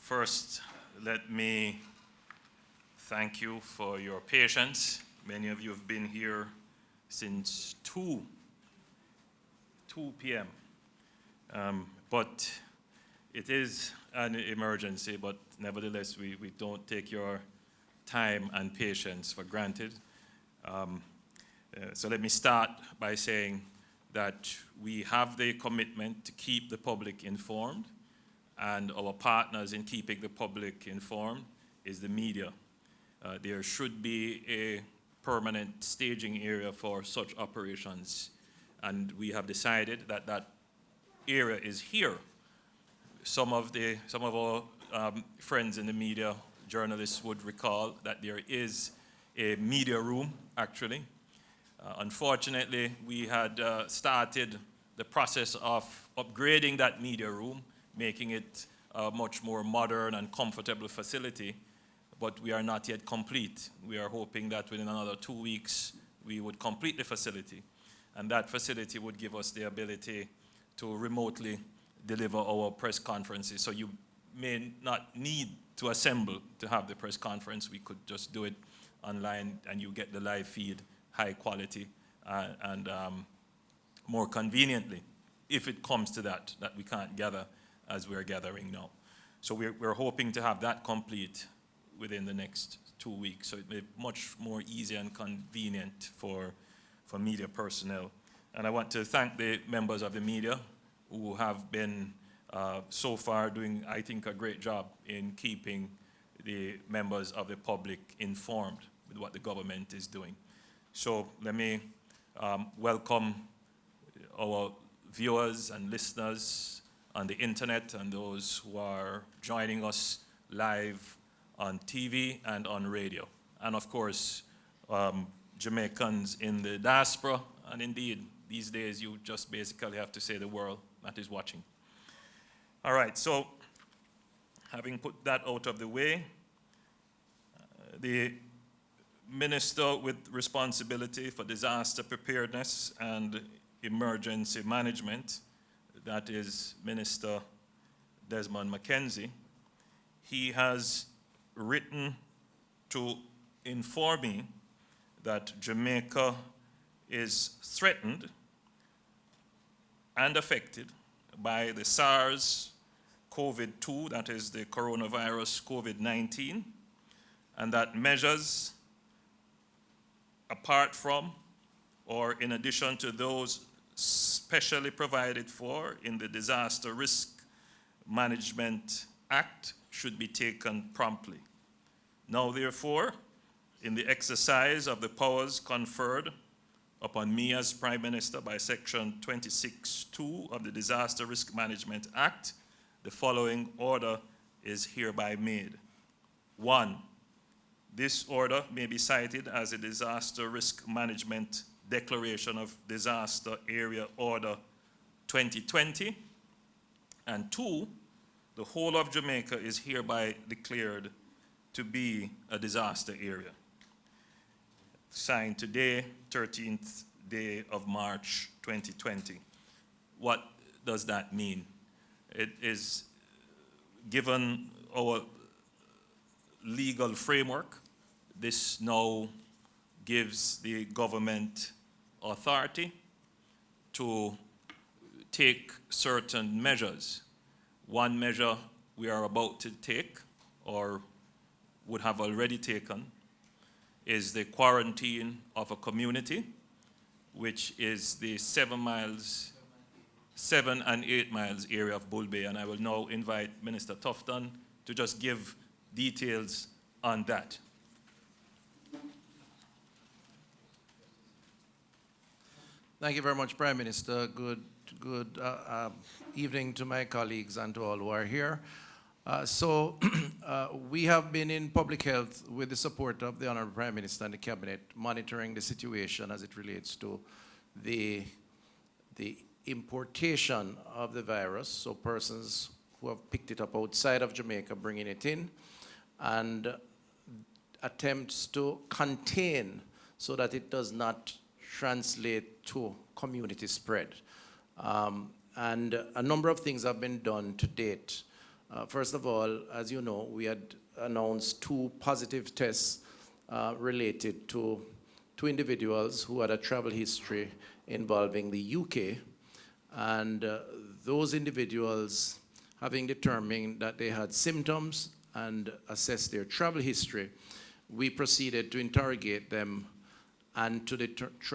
First, let me thank you for your patience. Many of you have been here since 2 p.m. But it is an emergency, but nevertheless, we don't take your time and patience for granted. So let me start by saying that we have the commitment to keep the public informed, and our partners in keeping the public informed is the media. There should be a permanent staging area for such operations, and we have decided that that area is here. Some of our friends in the media, journalists, would recall that there is a media room, actually. Unfortunately, we had started the process of upgrading that media room, making it a much more modern and comfortable facility, but we are not yet complete. We are hoping that within another 2 weeks, we would complete the facility, and that facility would give us the ability to remotely deliver our press conferences. So you may not need to assemble to have the press conference. We could just do it online, and you get the live feed, high quality, and more conveniently, if it comes to that we can't gather as we're gathering now. So we're hoping to have that complete within the next 2 weeks, so it may be much more easy and convenient for media personnel. And I want to thank the members of the media who have been so far doing, I think, a great job in keeping the members of the public informed with what the government is doing. So let me welcome our viewers and listeners on the internet and those who are joining us live on TV and on radio. And of course, Jamaicans in the diaspora, and indeed, these days you just basically have to say the world that is watching. All right, so having put that out of the way, the Minister with responsibility for disaster preparedness and emergency management, that is Minister Desmond McKenzie, he has written to inform me that Jamaica is threatened and affected by the SARS-CoV-2, that is the coronavirus COVID-19, and that measures apart from or in addition to those specially provided for in the Disaster Risk Management Act should be taken promptly. Now, therefore, in the exercise of the powers conferred upon me as Prime Minister by Section 26(2) of the Disaster Risk Management Act, the following order is hereby made. 1. This order may be cited as a Disaster Risk Management Declaration of Disaster Area Order 2020. And 2, the whole of Jamaica is hereby declared to be a disaster area. Signed today, 13th day of March 2020. What does that mean? It is, given our legal framework, this now gives the government authority to take certain measures. One measure we are about to take, or would have already taken, is the quarantine of a community, which is the 7 and 8 miles area of Bull Bay. And I will now invite Minister Tufton to just give details on that. Thank you very much, Prime Minister. Good evening to my colleagues and to all who are here. We have been in public health with the support of the Honorable Prime Minister and the Cabinet, monitoring the situation as it relates to the importation of the virus, so persons who have picked it up outside of Jamaica bringing it in, and attempts to contain so that it does not translate to community spread. And a number of things have been done to date. First of all, as you know, we had announced 2 positive tests related to 2 individuals who had a travel history involving the UK. And those individuals, having determined that they had symptoms and assessed their travel history, we proceeded to interrogate them and to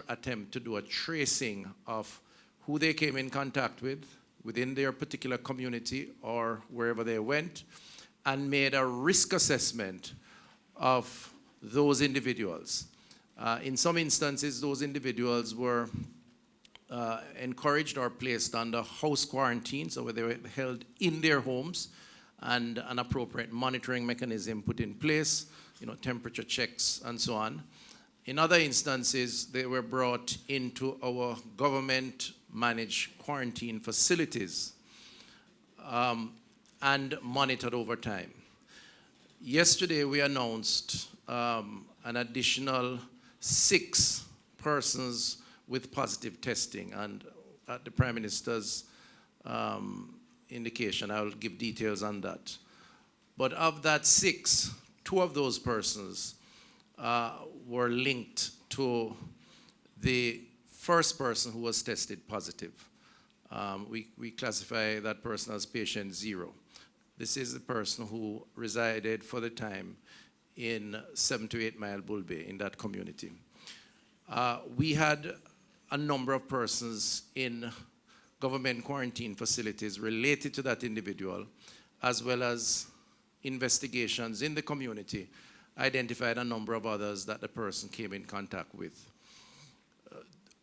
attempt to do a tracing of who they came in contact with within their particular community or wherever they went, and made a risk assessment of those individuals. In some instances, those individuals were encouraged or placed under house quarantine, so they were held in their homes, and an appropriate monitoring mechanism put in place, temperature checks and so on. In other instances, they were brought into our government-managed quarantine facilities and monitored over time. Yesterday, we announced an additional 6 persons with positive testing, and at the Prime Minister's indication, I will give details on that. But of that 6, 2 of those persons were linked to the first person who was tested positive. We classify that person as patient 0. This is the person who resided for the time in 7 to 8 Mile Bull Bay in that community. We had a number of persons in government quarantine facilities related to that individual, as well as investigations in the community identified a number of others that the person came in contact with.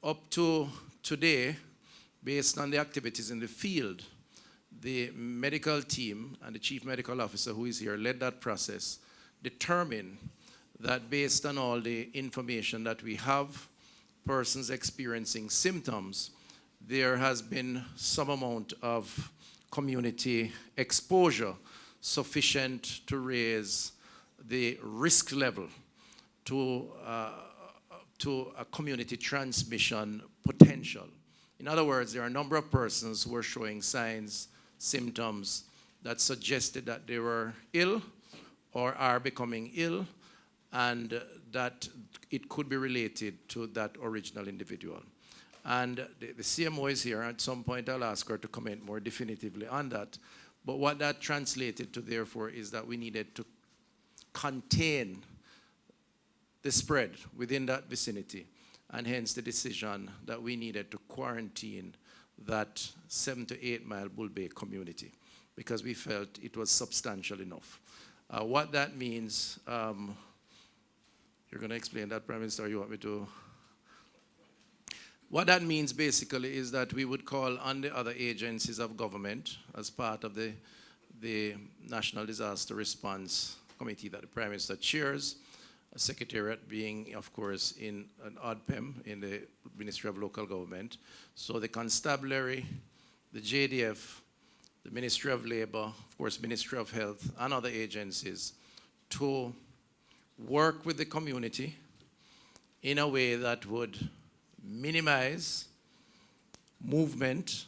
Up to today, based on the activities in the field, the medical team and the chief medical officer who is here led that process, determined that based on all the information that we have, persons experiencing symptoms, there has been some amount of community exposure sufficient to raise the risk level to a community transmission potential. In other words, there are a number of persons who are showing signs, symptoms that suggested that they were ill or are becoming ill, and that it could be related to that original individual. And the CMO is here. At some point, I'll ask her to comment more definitively on that. But what that translated to, therefore, is that we needed to contain the spread within that vicinity, and hence the decision that we needed to quarantine that 7 to 8 Mile Bull Bay community, because we felt it was substantial enough. What that means, you're going to explain that, Prime Minister, or you want me to? What that means basically is that we would call on the other agencies of government as part of the National Disaster Response Committee that the Prime Minister chairs, a secretariat being, of course, in an ODPEM in the Ministry of Local Government. So the Constabulary, the JDF, the Ministry of Labor, of course, Ministry of Health, and other agencies to work with the community in a way that would minimize movement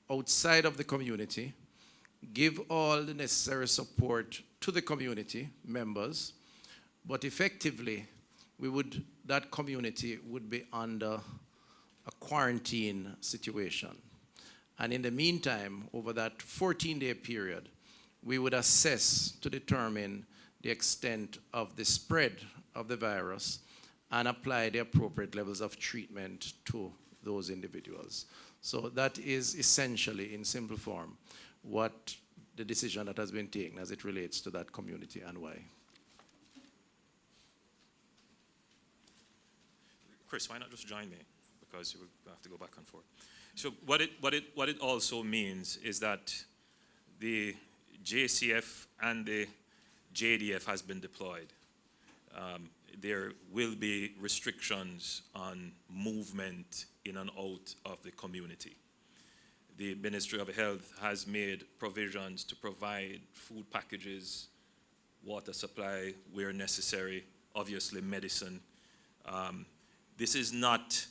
outside of the community, give all the necessary support to the community members, but effectively, that community would be under a quarantine situation. And in the meantime, over that 14-day period, we would assess to determine the extent of the spread of the virus and apply the appropriate levels of treatment to those individuals. So that is essentially, in simple form, what the decision that has been taken as it relates to that community and why. Chris, why not just join me? Because you will have to go back and forth. So what it also means is that the JCF and the JDF has been deployed. There will be restrictions on movement in and out of the community. The Ministry of Health has made provisions to provide food packages, water supply where necessary, obviously medicine. This is not,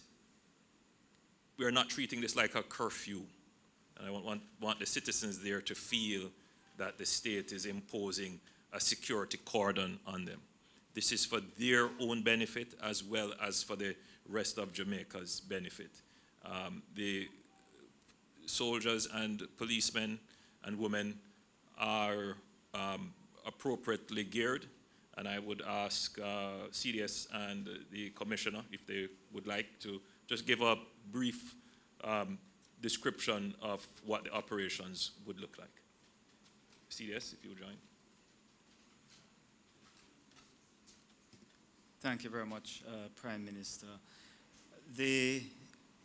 we are not treating this like a curfew. And I want the citizens there to feel that the state is imposing a security cordon on them. This is for their own benefit as well as for the rest of Jamaica's benefit. The soldiers and policemen and women are appropriately geared, and I would ask CDS and the Commissioner if they would like to just give a brief description of what the operations would look like. CDS, if you would join. Thank you very much, Prime Minister. The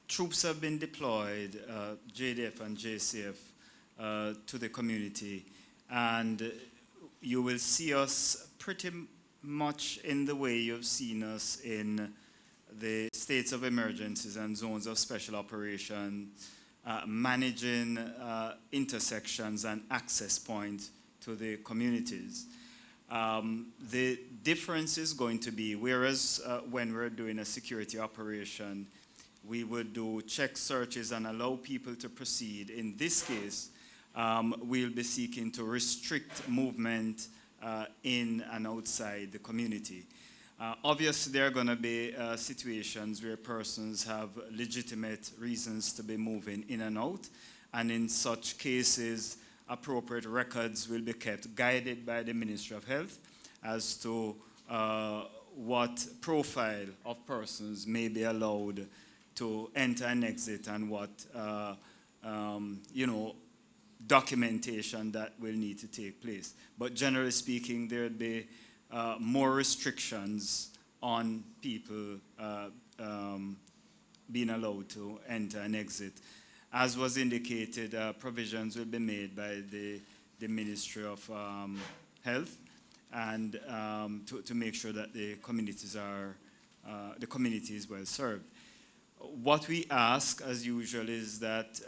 troops have been deployed, JDF and JCF, to the community, and you will see us pretty much in the way you've seen us in the states of emergencies and zones of special operation, managing intersections and access points to the communities. The difference is going to be, whereas when we're doing a security operation, we would do check searches and allow people to proceed. In this case, we'll be seeking to restrict movement in and outside the community. Obviously, there are going to be situations where persons have legitimate reasons to be moving in and out, and in such cases, appropriate records will be kept, guided by the Ministry of Health as to what profile of persons may be allowed to enter and exit, and what documentation that will need to take place. But generally speaking, there would be more restrictions on people being allowed to enter and exit. As was indicated, provisions will be made by the Ministry of Health, and to make sure that the communities the community is well served. What we ask, as usual, is that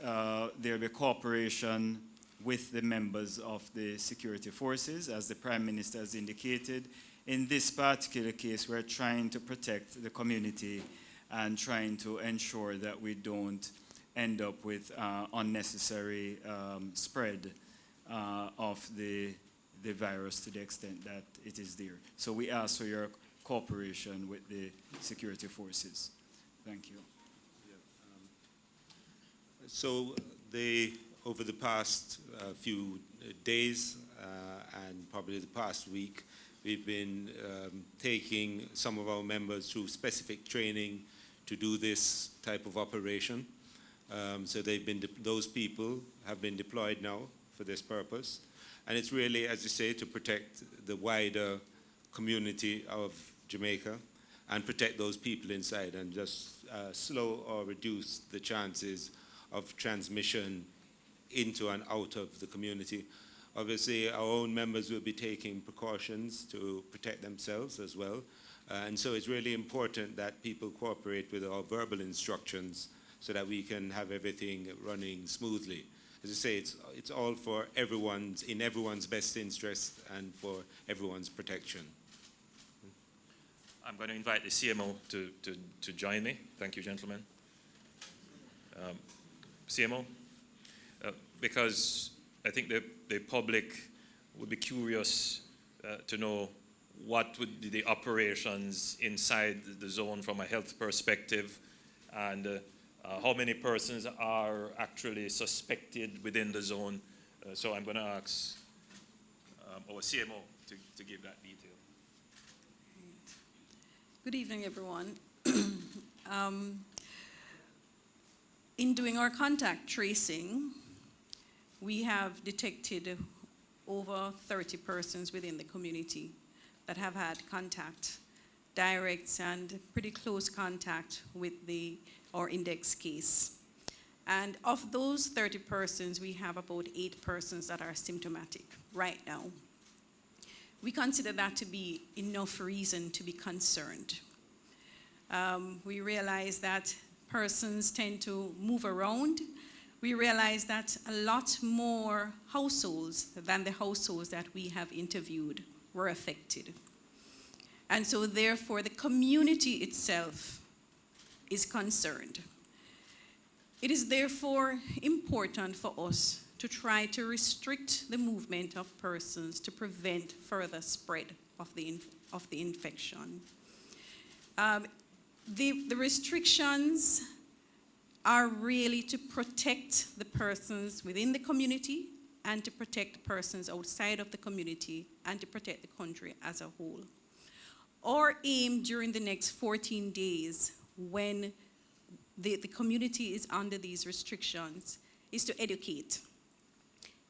there be cooperation with the members of the security forces, as the Prime Minister has indicated. In this particular case, we're trying to protect the community and trying to ensure that we don't end up with unnecessary spread of the virus to the extent that it is there. So we ask for your cooperation with the security forces. Thank you. So over the past few days and probably the past week, we've been taking some of our members through specific training to do this type of operation. So those people have been deployed now for this purpose. And it's really, as you say, to protect the wider community of Jamaica and protect those people inside, and just slow or reduce the chances of transmission into and out of the community. Obviously, our own members will be taking precautions to protect themselves as well. And so it's really important that people cooperate with our verbal instructions so that we can have everything running smoothly. As I say, it's all for in everyone's best interest and for everyone's protection. I'm going to invite the CMO to join me. Thank you, gentlemen. CMO, because I think the public would be curious to know what would be the operations inside the zone from a health perspective, and how many persons are actually suspected within the zone. So I'm going to ask our CMO to give that detail. Good evening, everyone. In doing our contact tracing, we have detected over 30 persons within the community that have had contact, direct and pretty close contact with our index case. And of those 30 persons, we have about 8 persons that are symptomatic right now. We consider that to be enough reason to be concerned. We realize that persons tend to move around. We realize that a lot more households than the households that we have interviewed were affected. And so therefore the community itself is concerned. It is therefore important for us to try to restrict the movement of persons to prevent further spread of the infection. The restrictions are really to protect the persons within the community and to protect persons outside of the community and to protect the country as a whole. Our aim during the next 14 days when the community is under these restrictions is to educate.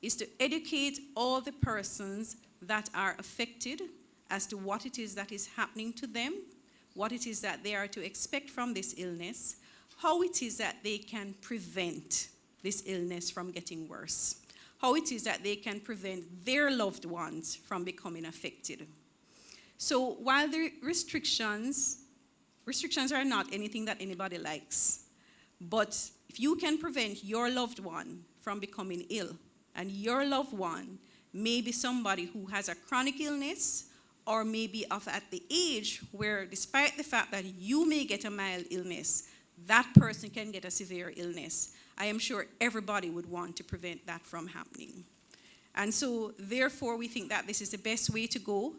Is to educate all the persons that are affected as to what it is that is happening to them, what it is that they are to expect from this illness, how it is that they can prevent this illness from getting worse, how it is that they can prevent their loved ones from becoming affected. So while the restrictions are not anything that anybody likes, but if you can prevent your loved one from becoming ill, and your loved one may be somebody who has a chronic illness or maybe at the age where despite the fact that you may get a mild illness, that person can get a severe illness. I am sure everybody would want to prevent that from happening. And so therefore we think that this is the best way to go.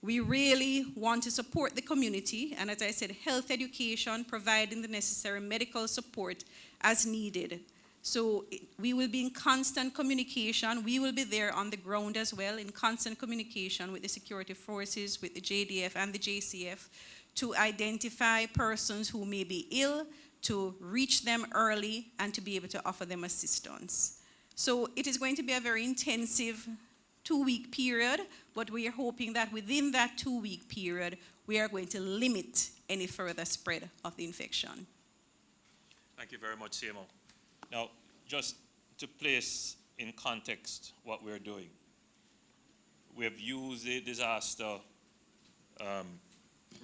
We really want to support the community, and as I said, health education, providing the necessary medical support as needed. So we will be in constant communication. We will be there on the ground as well, in constant communication with the security forces, with the JDF and the JCF, to identify persons who may be ill, to reach them early, and to be able to offer them assistance. So it is going to be a very intensive 2-week period, but we are hoping that within that 2-week period, we are going to limit any further spread of the infection. Thank you very much, CMO. Now, just to place in context what we're doing, we have used the disaster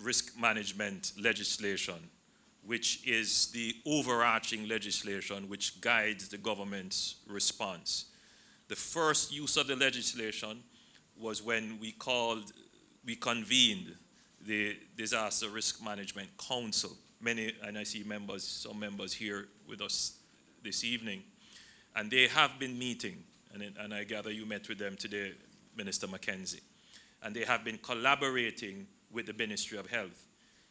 risk management legislation, which is the overarching legislation which guides the government's response. The first use of the legislation was when we convened the Disaster Risk Management Council. Many, and I see some members here with us this evening, and they have been meeting, and I gather you met with them today, Minister Mackenzie, and they have been collaborating with the Ministry of Health.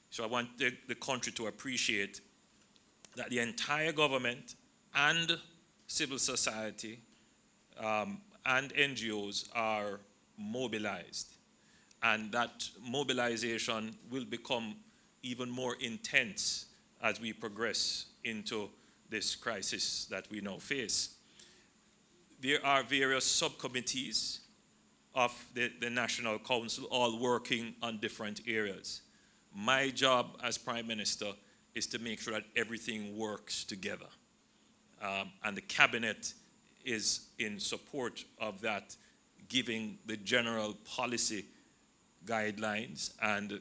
So I want the country to appreciate that the entire government and civil society and NGOs are mobilized, and that mobilization will become even more intense as we progress into this crisis that we now face. There are various subcommittees of the National Council all working on different areas. My job as Prime Minister is to make sure that everything works together. And the Cabinet is in support of that, giving the general policy guidelines and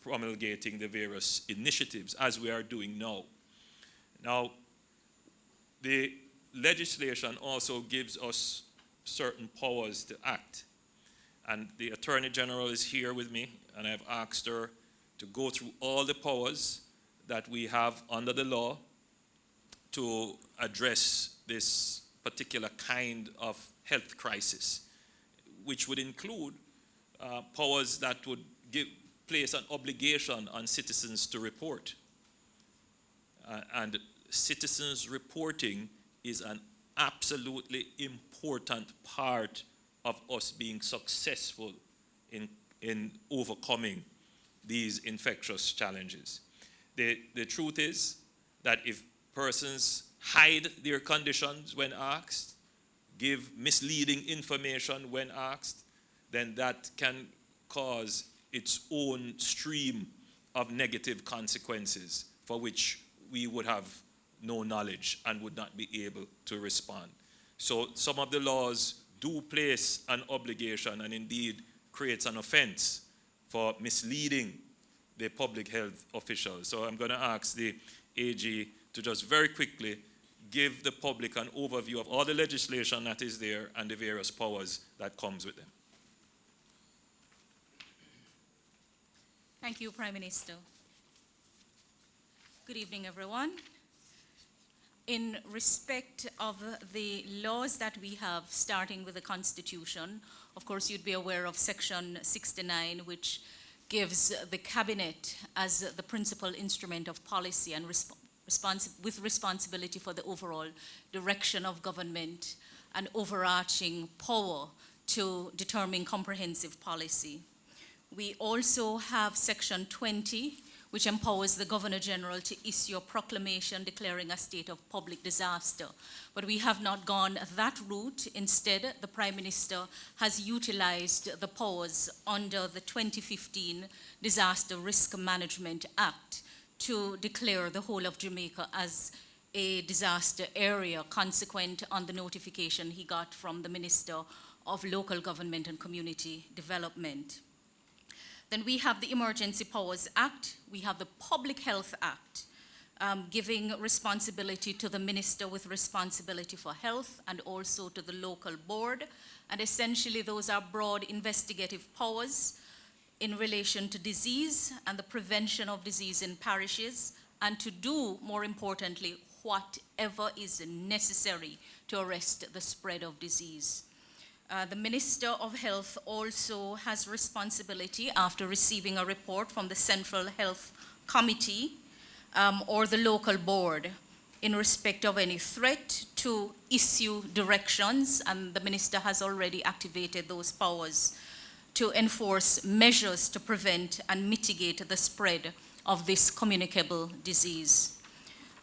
promulgating the various initiatives as we are doing now. Now, the legislation also gives us certain powers to act. And the Attorney General is here with me, and I've asked her to go through all the powers that we have under the law to address this particular kind of health crisis, which would include powers that would place an obligation on citizens to report. And citizens reporting is an absolutely important part of us being successful in overcoming these infectious challenges. The truth is that if persons hide their conditions when asked, give misleading information when asked, then that can cause its own stream of negative consequences for which we would have no knowledge and would not be able to respond. So some of the laws do place an obligation and indeed creates an offense for misleading the public health officials. So I'm going to ask the AG to just very quickly give the public an overview of all the legislation that is there and the various powers that comes with them. Thank you, Prime Minister. Good evening, everyone. In respect of the laws that we have, starting with the Constitution, of course you'd be aware of Section 69, which gives the Cabinet as the principal instrument of policy and with responsibility for the overall direction of government and overarching power to determine comprehensive policy. We also have Section 20, which empowers the Governor General to issue a proclamation declaring a state of public disaster. But we have not gone that route. Instead, the Prime Minister has utilized the powers under the 2015 Disaster Risk Management Act to declare the whole of Jamaica as a disaster area, consequent on the notification he got from the Minister of Local Government and Community Development. Then we have the Emergency Powers Act, we have the Public Health Act, giving responsibility to the minister with responsibility for health and also to the local board. And essentially those are broad investigative powers in relation to disease and the prevention of disease in parishes, and to do, more importantly, whatever is necessary to arrest the spread of disease. The Minister of Health also has responsibility, after receiving a report from the Central Health Committee or the local board, in respect of any threat, to issue directions, and the Minister has already activated those powers to enforce measures to prevent and mitigate the spread of this communicable disease.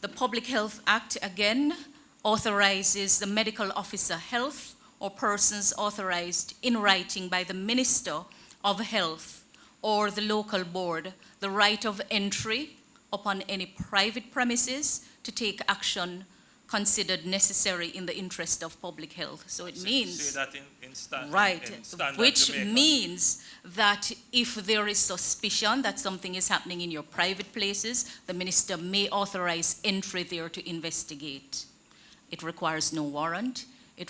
The Public Health Act, again, authorizes the medical officer health or persons authorized in writing by the Minister of Health or the local board the right of entry upon any private premises to take action considered necessary in the interest of public health. So it means, say that in standard which Jamaica. means that if there is suspicion that something is happening in your private places, the minister may authorize entry there to investigate. It requires no warrant. It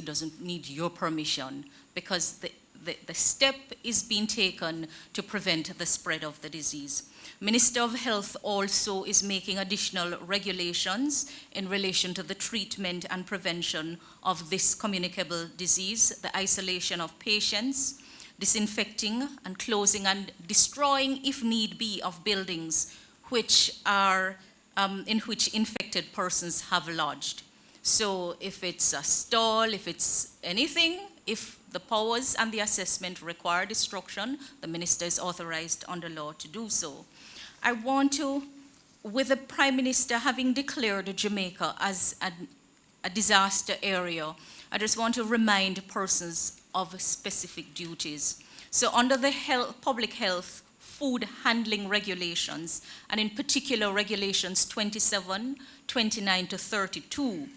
doesn't need your permission, because the step is being taken to prevent the spread of the disease. Minister of Health also is making additional regulations in relation to the treatment and prevention of this communicable disease, the isolation of patients, disinfecting and closing and destroying, if need be, of buildings which are, in which infected persons have lodged. So if it's a stall, if it's anything, if the powers and the assessment require destruction, the minister is authorized under law to do so. I want to, with the Prime Minister having declared Jamaica as a disaster area, I just want to remind persons of specific duties. So under the public health food handling regulations, and in particular regulations 27, 29 to 32,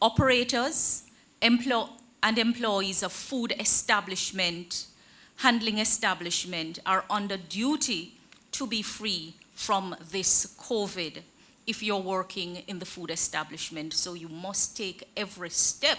operators and employees of food establishment, handling establishment, are under duty to be free from this COVID if you're working in the food establishment. So you must take every step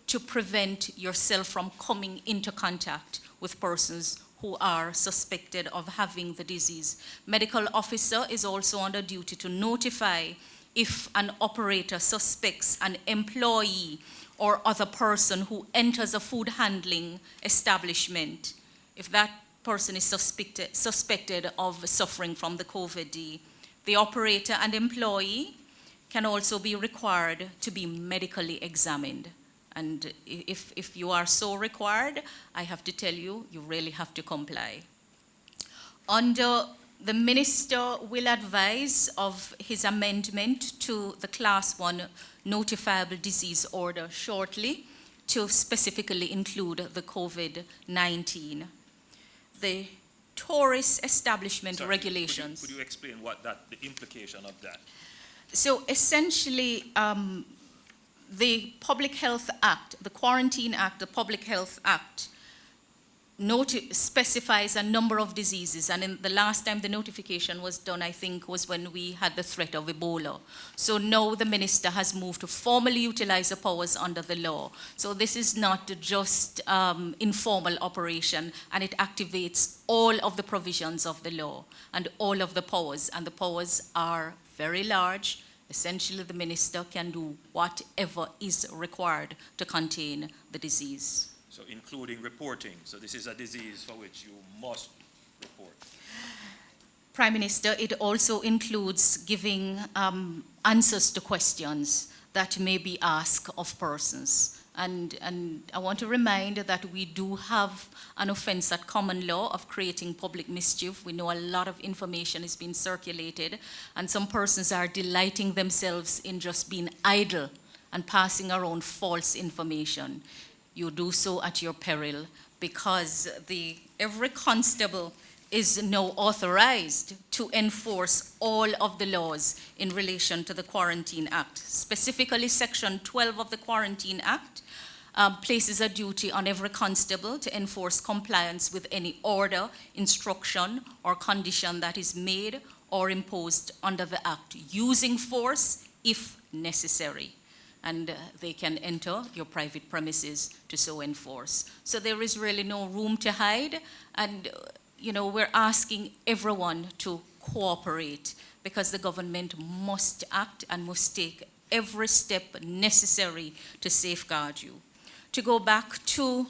to prevent yourself from coming into contact with persons who are suspected of having the disease. Medical officer is also under duty to notify if an operator suspects an employee or other person who enters a food handling establishment, if that person is suspected of suffering from the COVID. The operator and employee can also be required to be medically examined. And if you are so required, I have to tell you, you really have to comply. The minister will advise of his amendment to the Class 1 notifiable disease order shortly to specifically include the COVID-19. The tourist establishment regulations. Could you explain what the implication of that? So essentially, the Public Health Act, the Quarantine Act, the Public Health Act, specifies a number of diseases, and in the last time the notification was done, I think, was when we had the threat of Ebola. So now the minister has moved to formally utilize the powers under the law. So this is not just informal operation, and it activates all of the provisions of the law and all of the powers, and the powers are very large, Essentially, the minister can do whatever is required to contain the disease. So including reporting. So this is a disease for which you must report. Prime Minister, it also includes giving answers to questions that may be asked of persons. And I want to remind that we do have an offense at common law of creating public mischief. We know a lot of information is being circulated, and some persons are delighting themselves in just being idle and passing around false information. You do so at your peril, because every constable is now authorized to enforce all of the laws in relation to the Quarantine Act. Specifically, Section 12 of the Quarantine Act places a duty on every constable to enforce compliance with any order, instruction, or condition that is made or imposed under the Act, using force if necessary. And they can enter your private premises to so enforce. So there is really no room to hide, and we're asking everyone to cooperate, because the government must act and must take every step necessary to safeguard you. To go back to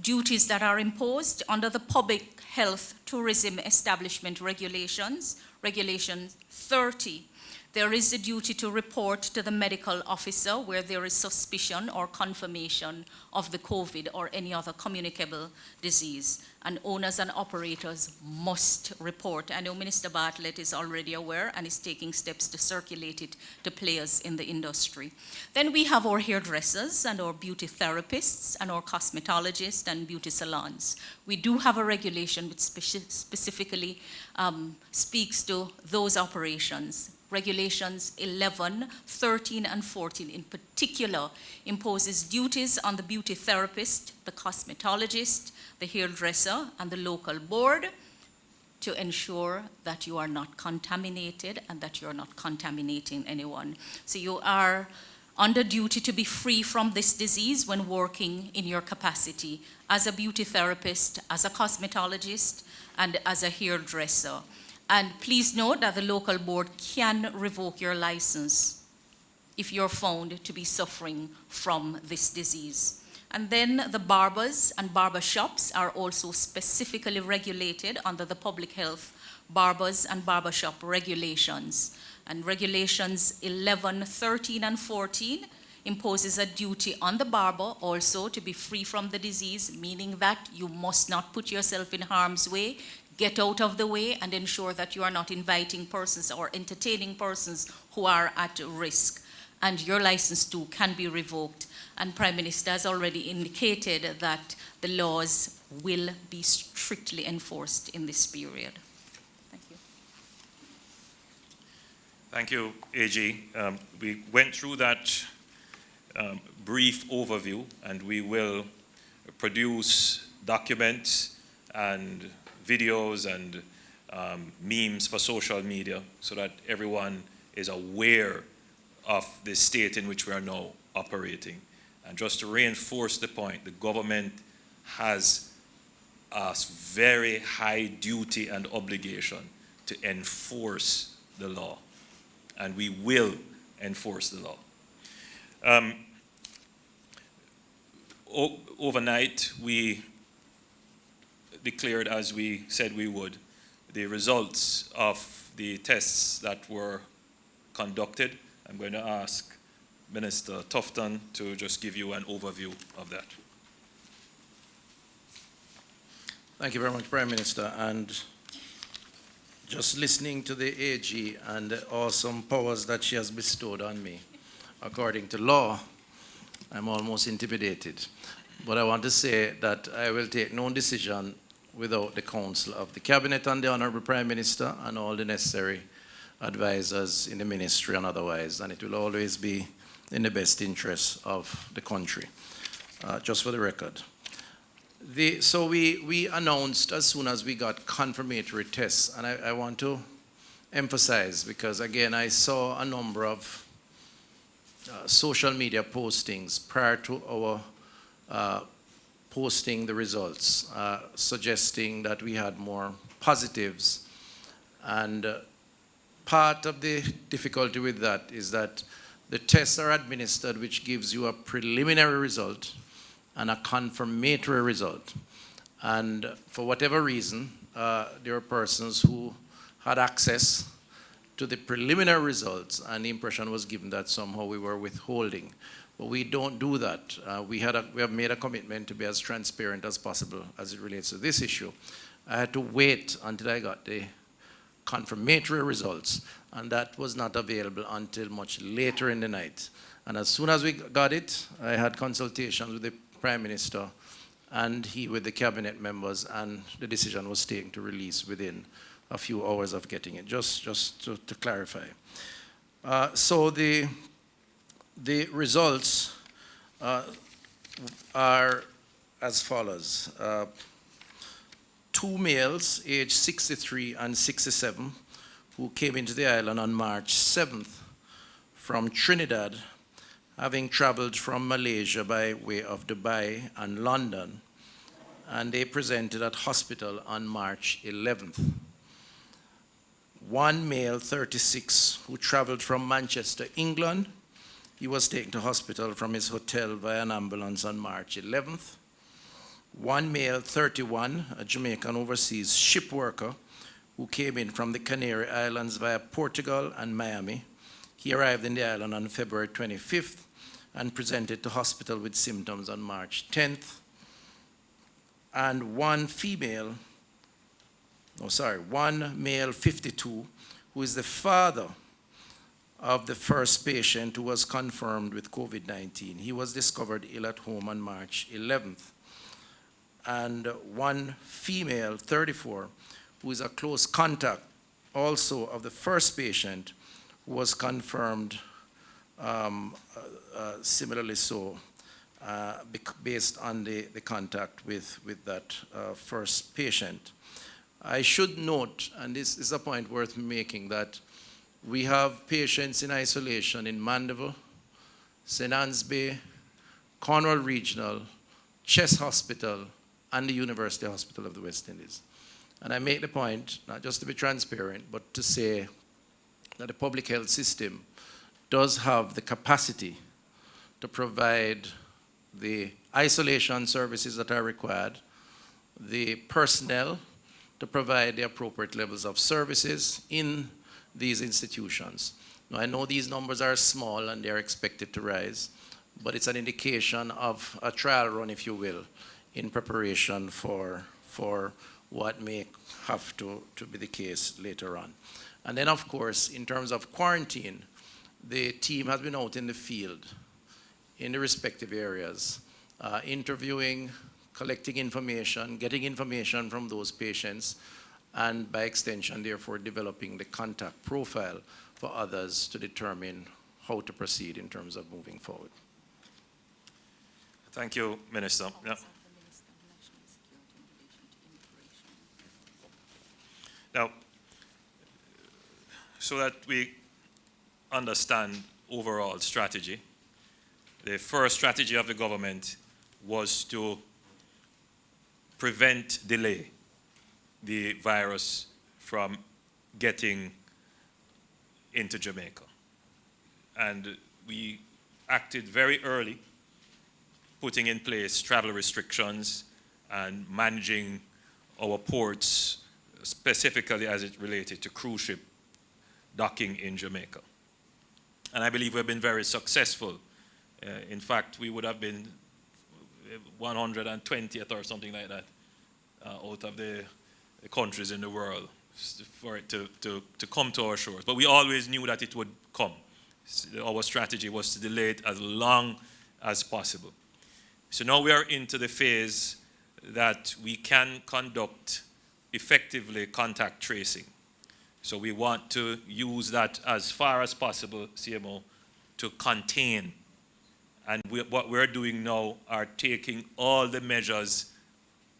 duties that are imposed under the Public Health Tourism Establishment Regulations, Regulation 30, there is a duty to report to the medical officer where there is suspicion or confirmation of the COVID or any other communicable disease. And owners and operators must report. I know Minister Bartlett is already aware and is taking steps to circulate it to players in the industry. Then we have our hairdressers and our beauty therapists and our cosmetologists and beauty salons. We do have a regulation which specifically speaks to those operations. Regulations 11, 13, and 14 in particular imposes duties on the beauty therapist, the cosmetologist, the hairdresser, and the local board to ensure that you are not contaminated and that you are not contaminating anyone. So you are under duty to be free from this disease when working in your capacity as a beauty therapist, as a cosmetologist, and as a hairdresser. And please note that the local board can revoke your license if you're found to be suffering from this disease. And then the barbers and barber shops are also specifically regulated under the Public Health Barbers and Barbershop Regulations. And Regulations 11, 13, and 14 imposes a duty on the barber also to be free from the disease, meaning that you must not put yourself in harm's way. Get out of the way and ensure that you are not inviting persons or entertaining persons who are at risk. And your license too can be revoked. And Prime Minister has already indicated that the laws will be strictly enforced in this period. Thank you. Thank you, AG. We went through that brief overview, and we will produce documents and videos and memes for social media so that everyone is aware of the state in which we are now operating. And just to reinforce the point, the government has a very high duty and obligation to enforce the law, and we will enforce the law. Overnight, we declared, as we said we would, the results of the tests that were conducted. I'm going to ask Minister Tufton to just give you an overview of that. Thank you very much, Prime Minister. And just listening to the AG and the awesome powers that she has bestowed on me, according to law, I'm almost intimidated. But I want to say that I will take no decision without the counsel of the Cabinet and the Honorable Prime Minister and all the necessary advisors in the ministry and otherwise, and it will always be in the best interest of the country, just for the record. So we announced as soon as we got confirmatory tests, and I want to emphasize, because again, I saw a number of social media postings prior to our posting the results, suggesting that we had more positives and part of the difficulty with that is that the tests are administered, which gives you a preliminary result and a confirmatory result. And for whatever reason, there are persons who had access to the preliminary results, and the impression was given that somehow we were withholding. But we don't do that. We have made a commitment to be as transparent as possible as it relates to this issue. I had to wait until I got the confirmatory results, and that was not available until much later in the night. And as soon as we got it, I had consultations with the Prime Minister and he with the cabinet members, and the decision was taken to release within a few hours of getting it, just to clarify. So the results are as follows. 2 males aged 63 and 67 who came into the island on March 7th from Trinidad, having traveled from Malaysia by way of Dubai and London, and they presented at hospital on March 11th. 1 male, 36, who traveled from Manchester, England. He was taken to hospital from his hotel via an ambulance on March 11th. 1 male, 31, a Jamaican overseas ship worker who came in from the Canary Islands via Portugal and Miami. He arrived in the island on February 25th and presented to hospital with symptoms on March 10th. And 1 male, 52, who is the father of the first patient who was confirmed with COVID-19. He was discovered ill at home on March 11th. And 1 female, 34, who is a close contact also of the first patient, who was confirmed similarly so, based on the contact with that first patient. I should note, and this is a point worth making, that we have patients in isolation in Mandeville, St. Anne's Bay, Cornwall Regional, Chess Hospital, and the University Hospital of the West Indies. And I make the point, not just to be transparent, but to say that the public health system does have the capacity to provide the isolation services that are required, the personnel to provide the appropriate levels of services in these institutions. Now, I know these numbers are small and they're expected to rise, but it's an indication of a trial run, if you will, in preparation for what may have to be the case later on. And then, of course, in terms of quarantine, the team has been out in the field in the respective areas, interviewing, collecting information, getting information from those patients, and by extension, therefore, developing the contact profile for others to determine how to proceed in terms of moving forward. Thank you, Minister. Yeah. Now, so that we understand overall strategy, the first strategy of the government was to delay the virus from getting into Jamaica. And we acted very early, putting in place travel restrictions and managing our ports, specifically as it related to cruise ship docking in Jamaica. And I believe we've been very successful. In fact, we would have been 120th or something like that out of the countries in the world for it to come to our shores. But we always knew that it would come. Our strategy was to delay it as long as possible. So now we are into the phase that we can conduct effectively contact tracing. So we want to use that as far as possible, CMO, to contain. And what we're doing now are taking all the measures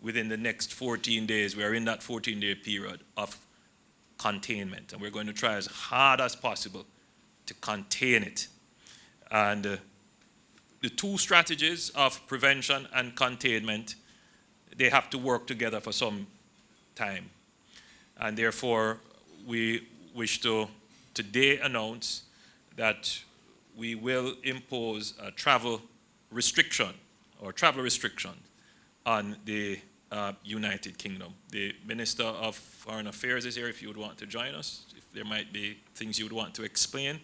within the next 14 days. We're in that 14-day period of containment. And we're going to try as hard as possible to contain it. And the two strategies of prevention and containment, they have to work together for some time. And therefore, we wish to today announce that we will impose a travel restriction or travel restriction on the United Kingdom. The Minister of Foreign Affairs is here if you would want to join us, if there might be things you would want to explain.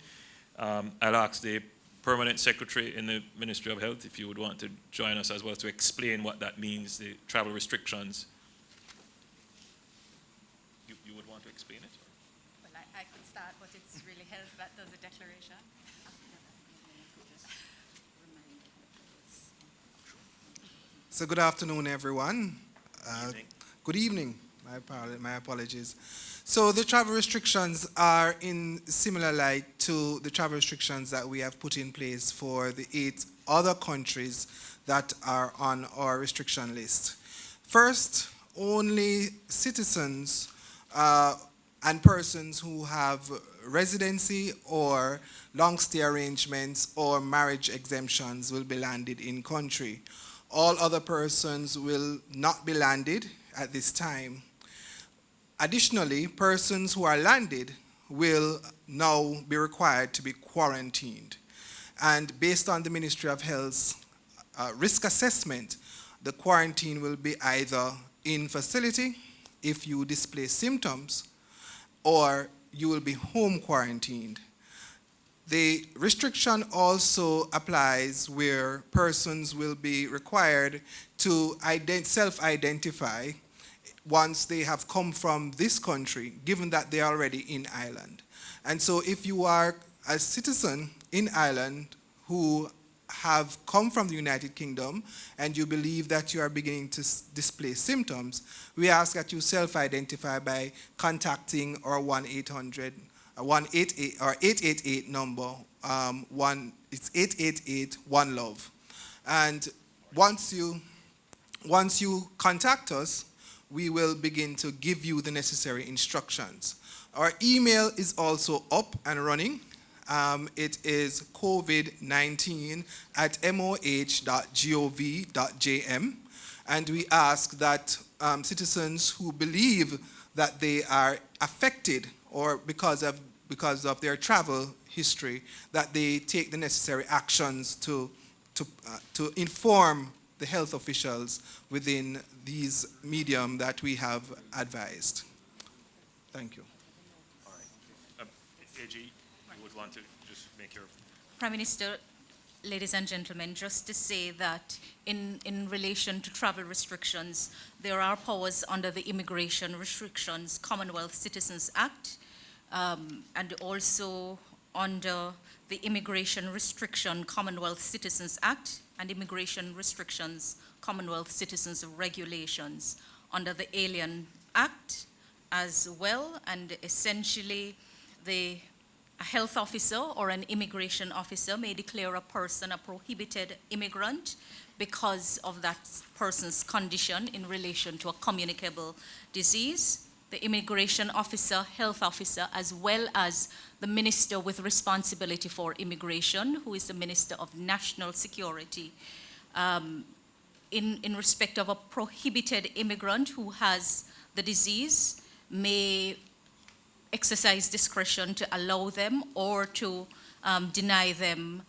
I'll ask the Permanent Secretary in the Ministry of Health if you would want to join us as well to explain what that means, the travel restrictions. You would want to explain it? Well, I could start, but it's really health that does the declaration. So good afternoon, everyone. Evening. Good evening. My apologies. So the travel restrictions are in similar light to the travel restrictions that we have put in place for the 8 other countries that are on our restriction list. First, only citizens and persons who have residency or long stay arrangements or marriage exemptions will be landed in country. All other persons will not be landed at this time. Additionally, persons who are landed will now be required to be quarantined. And based on the Ministry of Health's risk assessment, the quarantine will be either in facility if you display symptoms, or you will be home quarantined. The restriction also applies where persons will be required to self-identify once they have come from this country, given that they are already in Ireland. And so if you are a citizen in Ireland who have come from the United Kingdom and you believe that you are beginning to display symptoms, we ask that you self-identify by contacting our 888 number. It's 888-1-LOVE. And once you contact us, we will begin to give you the necessary instructions. Our email is also up and running. It is covid19@moh.gov.jm. And we ask that citizens who believe that they are affected or because of their travel history, that they take the necessary actions to inform the health officials within these medium that we have advised. Thank you. All right. AG, you would want to just make your... Prime Minister, ladies and gentlemen, just to say that in relation to travel restrictions, there are powers under the Immigration Restrictions Commonwealth Citizens Act, and also under the Immigration Restriction Commonwealth Citizens Act and Immigration Restrictions Commonwealth Citizens Regulations under the Alien Act as well. And essentially, a health officer or an immigration officer may declare a person a prohibited immigrant because of that person's condition in relation to a communicable disease. The immigration officer, health officer, as well as the minister with responsibility for immigration, who is the Minister of National Security, in respect of a prohibited immigrant who has the disease, may exercise discretion to allow them or to deny them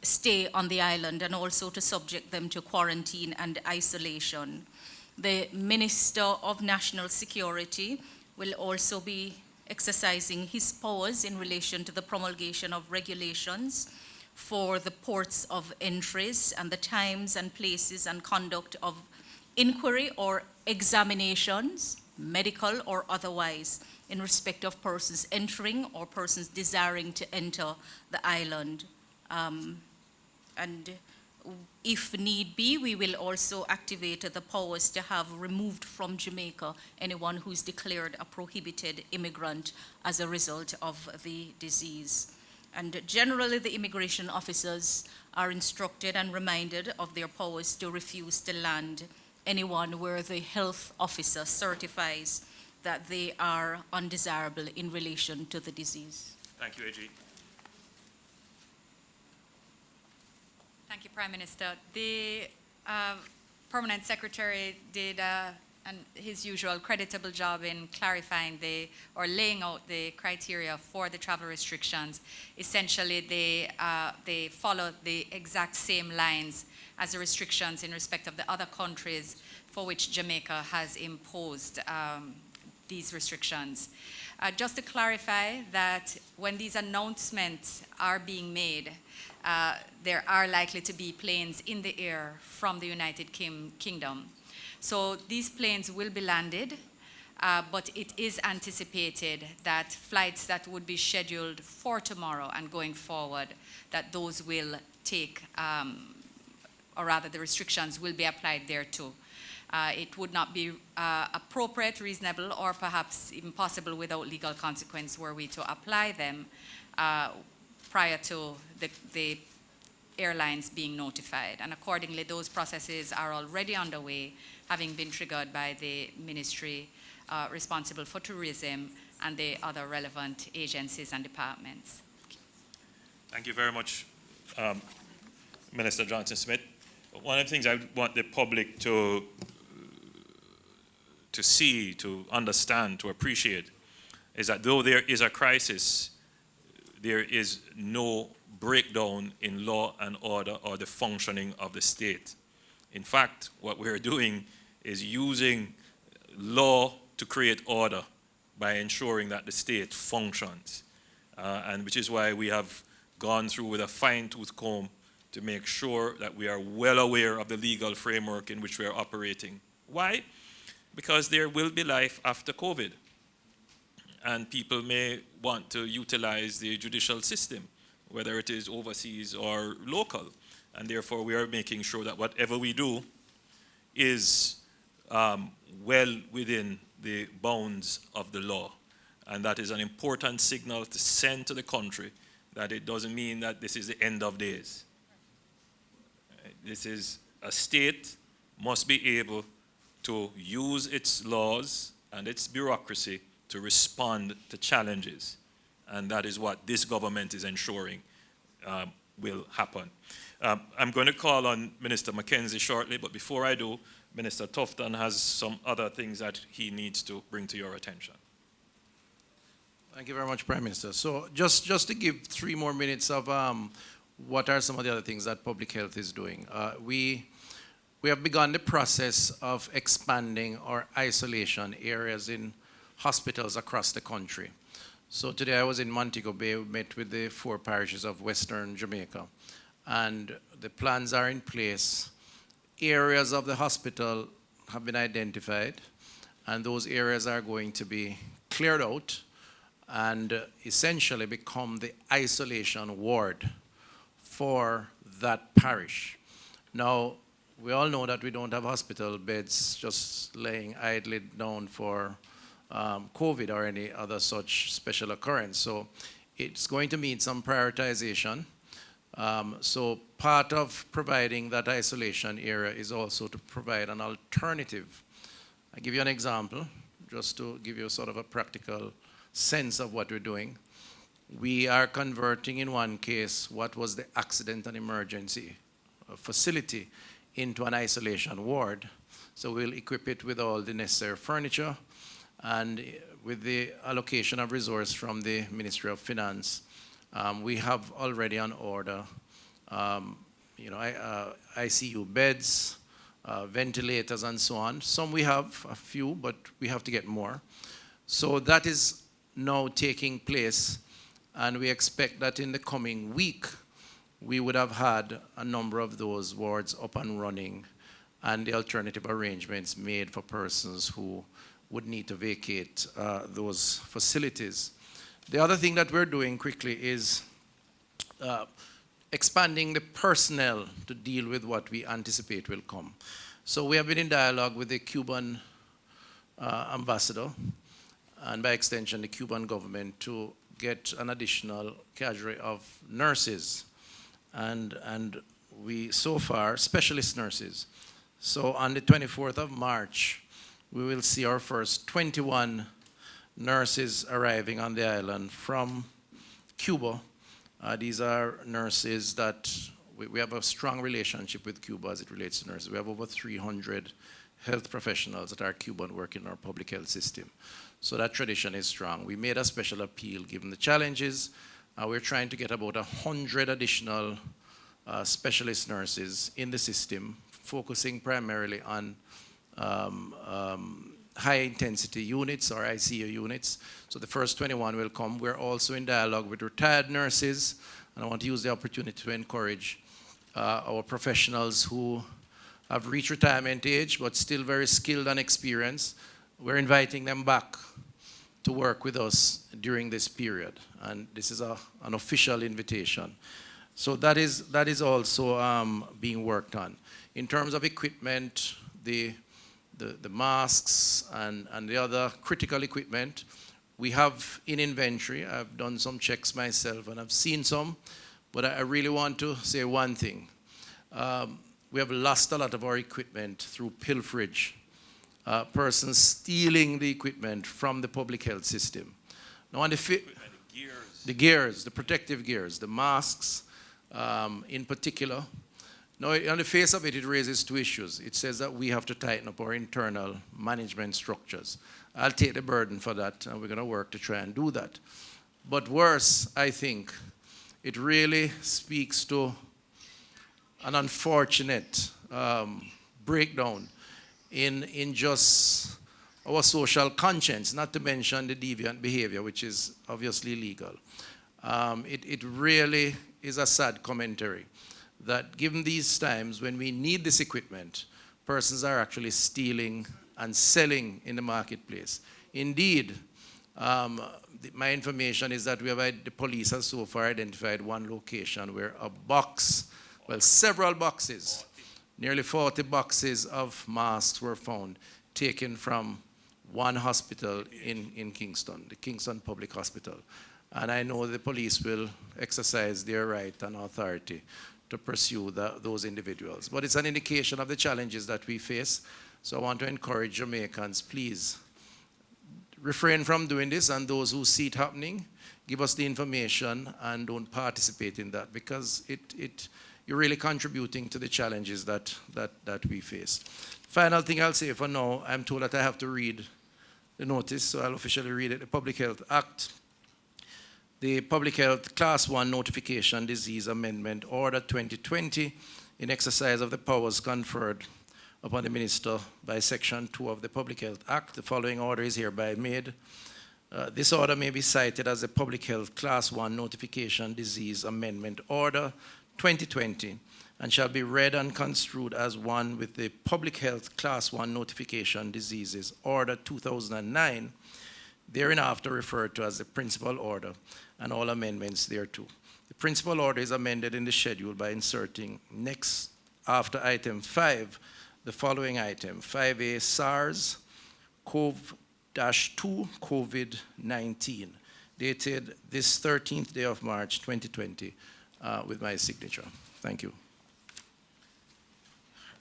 stay on the island, and also to subject them to quarantine and isolation. The Minister of National Security will also be exercising his powers in relation to the promulgation of regulations for the ports of entries and the times and places and conduct of inquiry or examinations, medical or otherwise, in respect of persons entering or persons desiring to enter the island. And if need be, we will also activate the powers to have removed from Jamaica anyone who's declared a prohibited immigrant as a result of the disease. And generally, the immigration officers are instructed and reminded of their powers to refuse to land anyone where the health officer certifies that they are undesirable in relation to the disease. Thank you, AG. Thank you, Prime Minister. The Permanent Secretary did and his usual creditable job in clarifying or laying out the criteria for the travel restrictions. Essentially, they follow the exact same lines as the restrictions in respect of the other countries for which Jamaica has imposed these restrictions. Just to clarify that when these announcements are being made, there are likely to be planes in the air from the United Kingdom. So these planes will be landed, but it is anticipated that flights that would be scheduled for tomorrow and going forward, that those will take, or rather the restrictions will be applied there too. It would not be appropriate, reasonable, or perhaps even possible without legal consequence were we to apply them prior to the airlines being notified. And accordingly, those processes are already underway, having been triggered by the ministry responsible for tourism and the other relevant agencies and departments. Thank you very much, Minister Johnson-Smith. One of the things I want the public to see, to understand, to appreciate, is that though there is a crisis, there is no breakdown in law and order or the functioning of the state. In fact, what we're doing is using law to create order by ensuring that the state functions. And which is why we have gone through with a fine-tooth comb to make sure that we are well aware of the legal framework in which we are operating. Why? Because there will be life after COVID. And people may want to utilize the judicial system, whether it is overseas or local. And therefore, we are making sure that whatever we do is well within the bounds of the law. And that is an important signal to send to the country that it doesn't mean that this is the end of days. This is a state must be able to use its laws and its bureaucracy to respond to challenges. And that is what this government is ensuring will happen. I'm going to call on Minister Mackenzie shortly, but before I do, Minister Tufton has some other things that he needs to bring to your attention. Thank you very much, Prime Minister. So just to give 3 more minutes of what are some of the other things that public health is doing. We have begun the process of expanding our isolation areas in hospitals across the country. So today I was in Montego Bay, we met with the 4 parishes of Western Jamaica, and the plans are in place. Areas of the hospital have been identified, and those areas are going to be cleared out and essentially become the isolation ward for that parish. Now, we all know that we don't have hospital beds just laying idly down for COVID or any other such special occurrence. So it's going to need some prioritization. So part of providing that isolation area is also to provide an alternative. I'll give you an example, just to give you sort of a practical sense of what we're doing. We are converting in one case what was the accident and emergency facility into an isolation ward. So we'll equip it with all the necessary furniture, and with the allocation of resource from the Ministry of Finance, we have already on order ICU beds, ventilators and so on. Some we have, a few, but we have to get more. So that is now taking place, and we expect that in the coming week, we would have had a number of those wards up and running and the alternative arrangements made for persons who would need to vacate those facilities. The other thing that we're doing quickly is expanding the personnel to deal with what we anticipate will come. So we have been in dialogue with the Cuban ambassador, and by extension the Cuban government, to get an additional cadre of nurses, and we so far specialist nurses. So on the 24th of March, we will see our first 21 nurses arriving on the island from Cuba. These are nurses that we have a strong relationship with Cuba as it relates to nurses. We have over 300 health professionals that are Cuban working in our public health system. So that tradition is strong. We made a special appeal given the challenges. We're trying to get about 100 additional specialist nurses in the system, focusing primarily on high-intensity units or ICU units. So the first 21 will come. We're also in dialogue with retired nurses, and I want to use the opportunity to encourage our professionals who have reached retirement age but still very skilled and experienced. We're inviting them back to work with us during this period, and this is an official invitation. So that is also being worked on. In terms of equipment, the masks and the other critical equipment, we have in inventory. I've done some checks myself and I've seen some, but I really want to say one thing. We have lost a lot of our equipment through pilferage, persons stealing the equipment from the public health system. Now on the gears, the protective gears, the masks in particular. Now, on the face of it, it raises two issues. It says that we have to tighten up our internal management structures. I'll take the burden for that, and we're going to work to try and do that. But worse, I think, it really speaks to an unfortunate breakdown in just our social conscience, not to mention the deviant behavior, which is obviously illegal. It really is a sad commentary that given these times when we need this equipment, persons are actually stealing and selling in the marketplace. Indeed, my information is that the police has so far identified one location where a box, well, several boxes, nearly 40 boxes of masks were found, taken from one hospital in Kingston, the Kingston Public Hospital. And I know the police will exercise their right and authority to pursue those individuals. But it's an indication of the challenges that we face. So I want to encourage Jamaicans, please refrain from doing this, and those who see it happening, give us the information and don't participate in that, because you're really contributing to the challenges that we face. Final thing I'll say for now, I'm told that I have to read the notice, so I'll officially read it. The Public Health Act. The Public Health Class 1 Notification Disease Amendment Order 2020 in exercise of the powers conferred upon the Minister by Section 2 of the Public Health Act. The following order is hereby made. This order may be cited as the Public Health Class 1 Notification Disease Amendment Order 2020 and shall be read and construed as one with the Public Health Class 1 Notification Diseases Order 2009, thereinafter referred to as the Principal Order, and all amendments thereto. The Principal Order is amended in the schedule by inserting next, after item 5, the following item, 5A SARS-CoV-2 COVID-19, dated this 13th day of March 2020, with my signature. Thank you.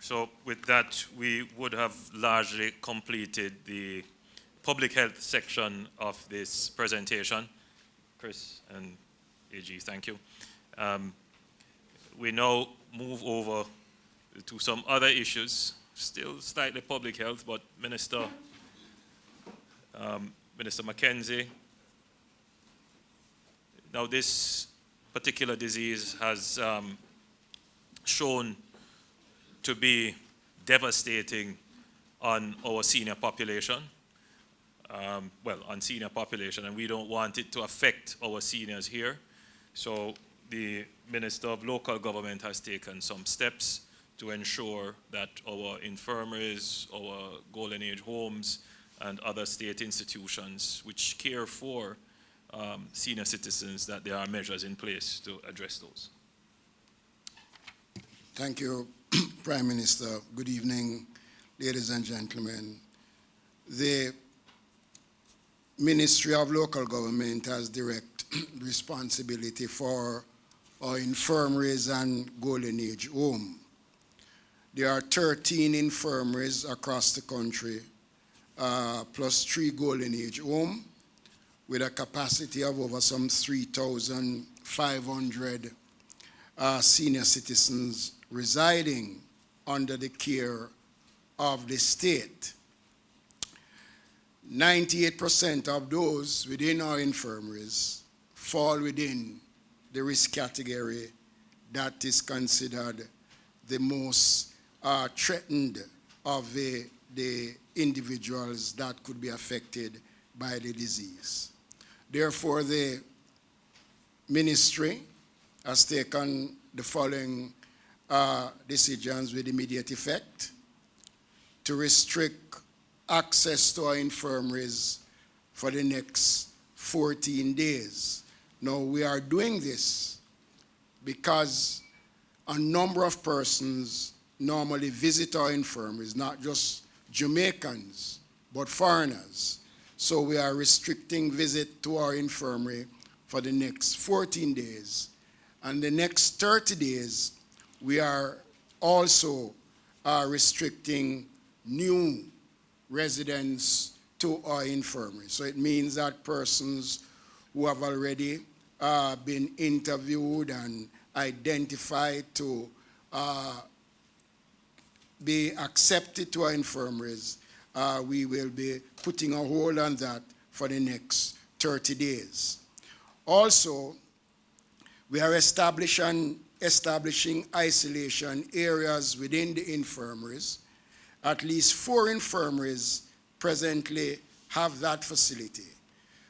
So with that, we would have largely completed the public health section of this presentation. Chris and AG, thank you. We now move over to some other issues, still slightly public health, but Minister Mackenzie. Now this particular disease has shown to be devastating on our senior population. On senior population, and we don't want it to affect our seniors here. So the Minister of Local Government has taken some steps to ensure that our infirmaries, our golden age homes, and other state institutions which care for senior citizens, that there are measures in place to address those. Thank you, Prime Minister. Good evening, ladies and gentlemen. The Ministry of Local Government has direct responsibility for our infirmaries and golden age home. There are 13 infirmaries across the country, plus 3 golden age home, with a capacity of over some 3,500 senior citizens residing under the care of the state. 98% of those within our infirmaries fall within the risk category that is considered the most threatened of the individuals that could be affected by the disease. Therefore, the ministry has taken the following decisions with immediate effect: to restrict access to our infirmaries for the next 14 days. Now, we are doing this because a number of persons normally visit our infirmaries, not just Jamaicans, but foreigners. So we are restricting visit to our infirmary for the next 14 days. And the next 30 days, we are also restricting new residents to our infirmary. So it means that persons who have already been interviewed and identified to be accepted to our infirmaries, we will be putting a hold on that for the next 30 days. Also, we are establishing isolation areas within the infirmaries. At least 4 infirmaries presently have that facility.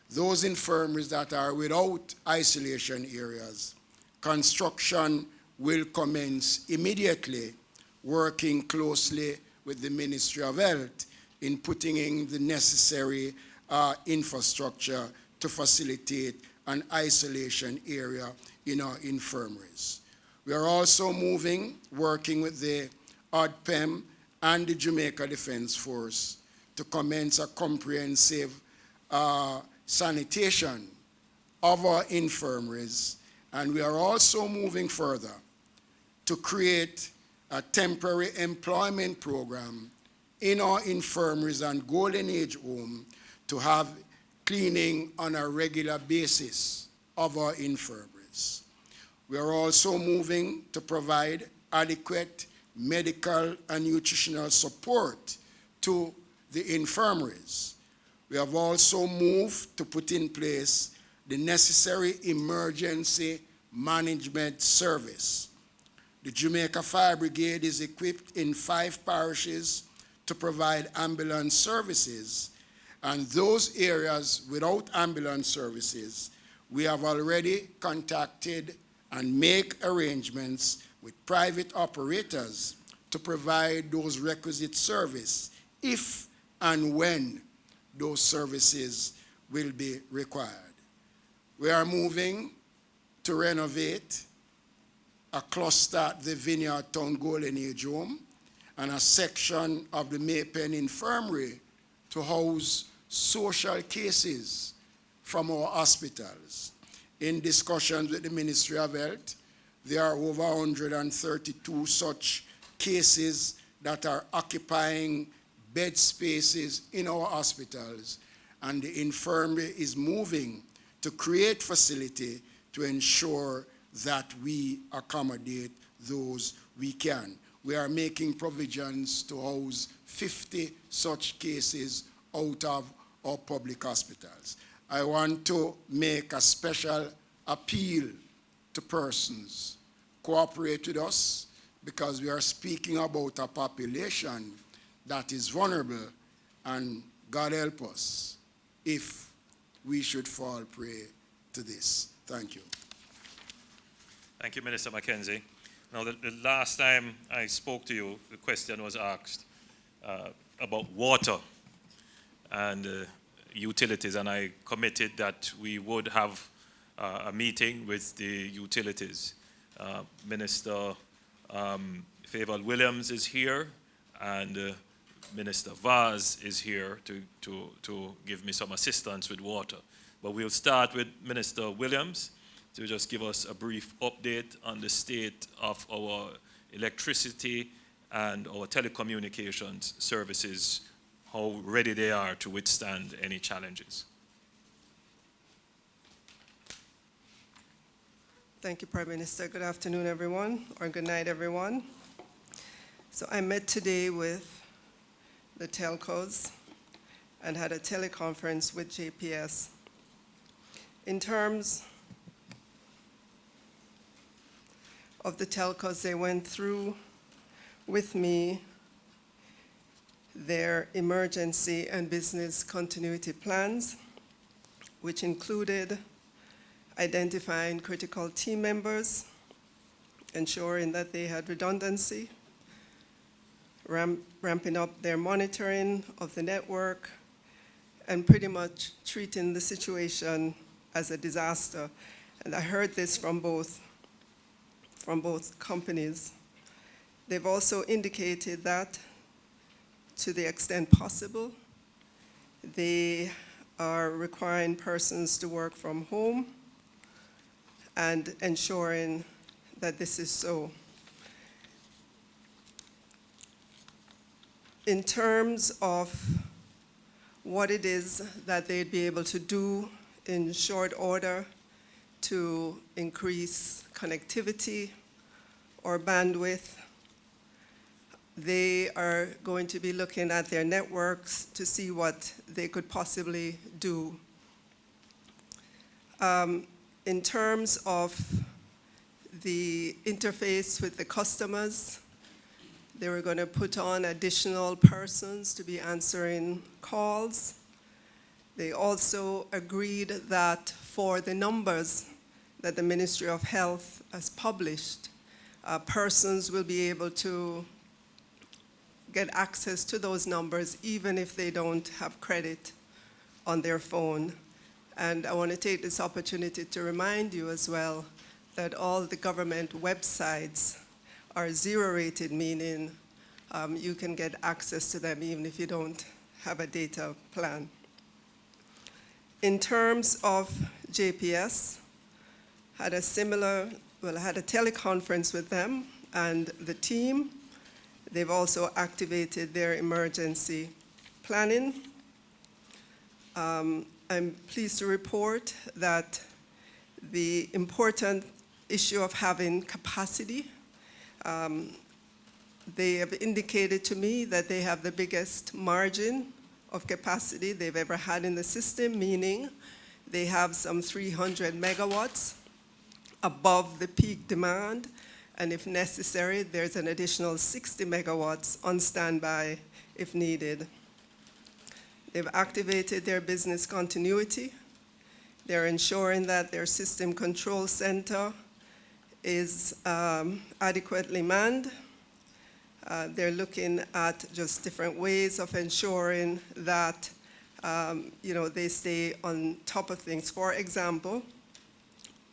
Those infirmaries that are without isolation areas, construction will commence immediately, working closely with the Ministry of Health in putting in the necessary infrastructure to facilitate an isolation area in our infirmaries. We are also working with the ODPEM and the Jamaica Defense Force to commence a comprehensive sanitation of our infirmaries. And we are also moving further to create a temporary employment program in our infirmaries and golden age home to have cleaning on a regular basis of our infirmaries. We are also moving to provide adequate medical and nutritional support to the infirmaries. We have also moved to put in place the necessary emergency management service. The Jamaica Fire Brigade is equipped in 5 parishes to provide ambulance services, and those areas without ambulance services, we have already contacted and make arrangements with private operators to provide those requisite service if and when those services will be required. We are moving to renovate a cluster at the Vineyard Town Golden Age Home and a section of the Maypen Infirmary to house social cases from our hospitals. In discussions with the Ministry of Health, there are over 132 such cases that are occupying bed spaces in our hospitals, and the infirmary is moving to create facility to ensure that we accommodate those we can. We are making provisions to house 50 such cases out of our public hospitals. I want to make a special appeal to persons. Cooperate with us, because we are speaking about a population that is vulnerable, and God help us if we should fall prey to this. Thank you. Thank you, Minister Mackenzie. Now, the last time I spoke to you, the question was asked about water and utilities, and I committed that we would have a meeting with the utilities. Minister Favour Williams is here, and Minister Vaz is here to give me some assistance with water. But we'll start with Minister Williams to just give us a brief update on the state of our electricity and our telecommunications services, how ready they are to withstand any challenges. Thank you, Prime Minister. Good afternoon, everyone, or good night, everyone. So I met today with the telcos, and had a teleconference with JPS. In terms of the telcos, they went through with me their emergency and business continuity plans, which included identifying critical team members, ensuring that they had redundancy, ramping up their monitoring of the network, and pretty much treating the situation as a disaster. And I heard this from both companies. They've also indicated that to the extent possible, they are requiring persons to work from home and ensuring that this is so. In terms of what it is that they'd be able to do in short order to increase connectivity or bandwidth, they are going to be looking at their networks to see what they could possibly do. In terms of the interface with the customers, they were going to put on additional persons to be answering calls. They also agreed that for the numbers that the Ministry of Health has published, persons will be able to get access to those numbers even if they don't have credit on their phone. And I want to take this opportunity to remind you as well that all the government websites are zero-rated, meaning you can get access to them even if you don't have a data plan. In terms of JPS, had a teleconference with them and the team. They've also activated their emergency planning. I'm pleased to report that the important issue of having capacity, they have indicated to me that they have the biggest margin of capacity they've ever had in the system, meaning they have some 300 megawatts above the peak demand, and if necessary, there's an additional 60 megawatts on standby if needed. They've activated their business continuity. They're ensuring that their system control center is adequately manned. They're looking at just different ways of ensuring that they stay on top of things. For example,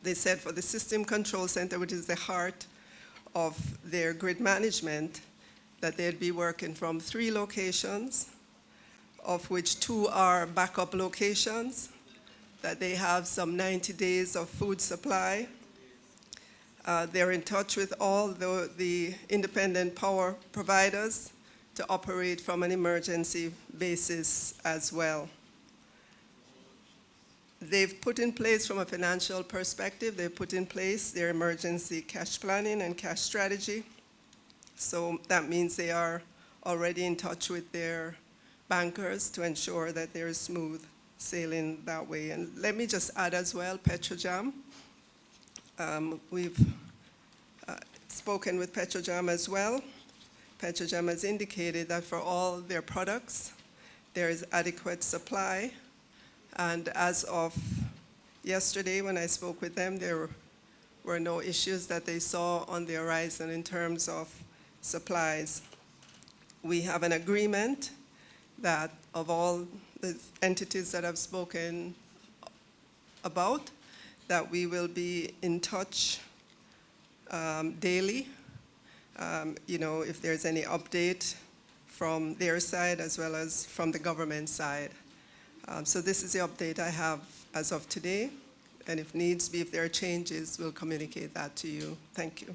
they said for the system control center, which is the heart of their grid management, that they'd be working from 3 locations, of which 2 are backup locations, that they have some 90 days of food supply. They're in touch with all the independent power providers to operate from an emergency basis as well. They've put in place, from a financial perspective, they've put in place their emergency cash planning and cash strategy. So that means they are already in touch with their bankers to ensure that there is smooth sailing that way. And let me just add as well, Petrojam. We've spoken with Petrojam as well. Petrojam has indicated that for all their products, there is adequate supply. And as of yesterday, when I spoke with them, there were no issues that they saw on the horizon in terms of supplies. We have an agreement that of all the entities that I've spoken about, that we will be in touch daily, if there's any update from their side as well as from the government side. So this is the update I have as of today, and if needs be, if there are changes, we'll communicate that to you. Thank you.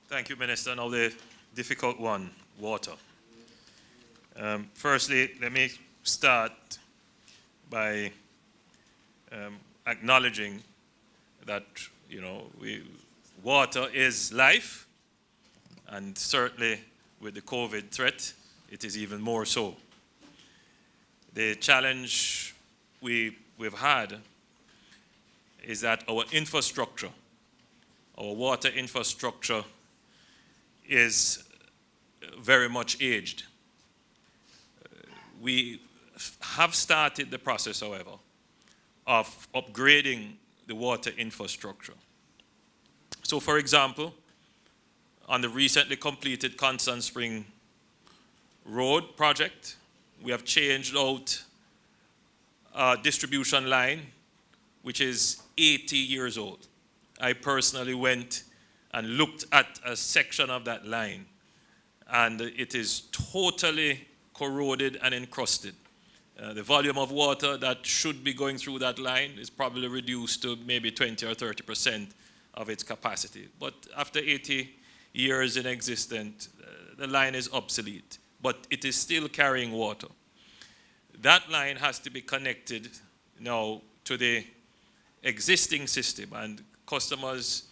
Thank you, Minister. Now the difficult one, water. Firstly, let me start by acknowledging that, water is life, and certainly with the COVID threat, it is even more so. The challenge we've had is that our infrastructure, our water infrastructure, is very much aged. We have started the process, however, of upgrading the water infrastructure. So, for example, on the recently completed Constant Spring Road project, we have changed out a distribution line which is 80 years old. I personally went and looked at a section of that line, and it is totally corroded and encrusted. The volume of water that should be going through that line is probably reduced to maybe 20 or 30% of its capacity. But after 80 years in existence, the line is obsolete, but it is still carrying water. That line has to be connected now to the existing system, and customers,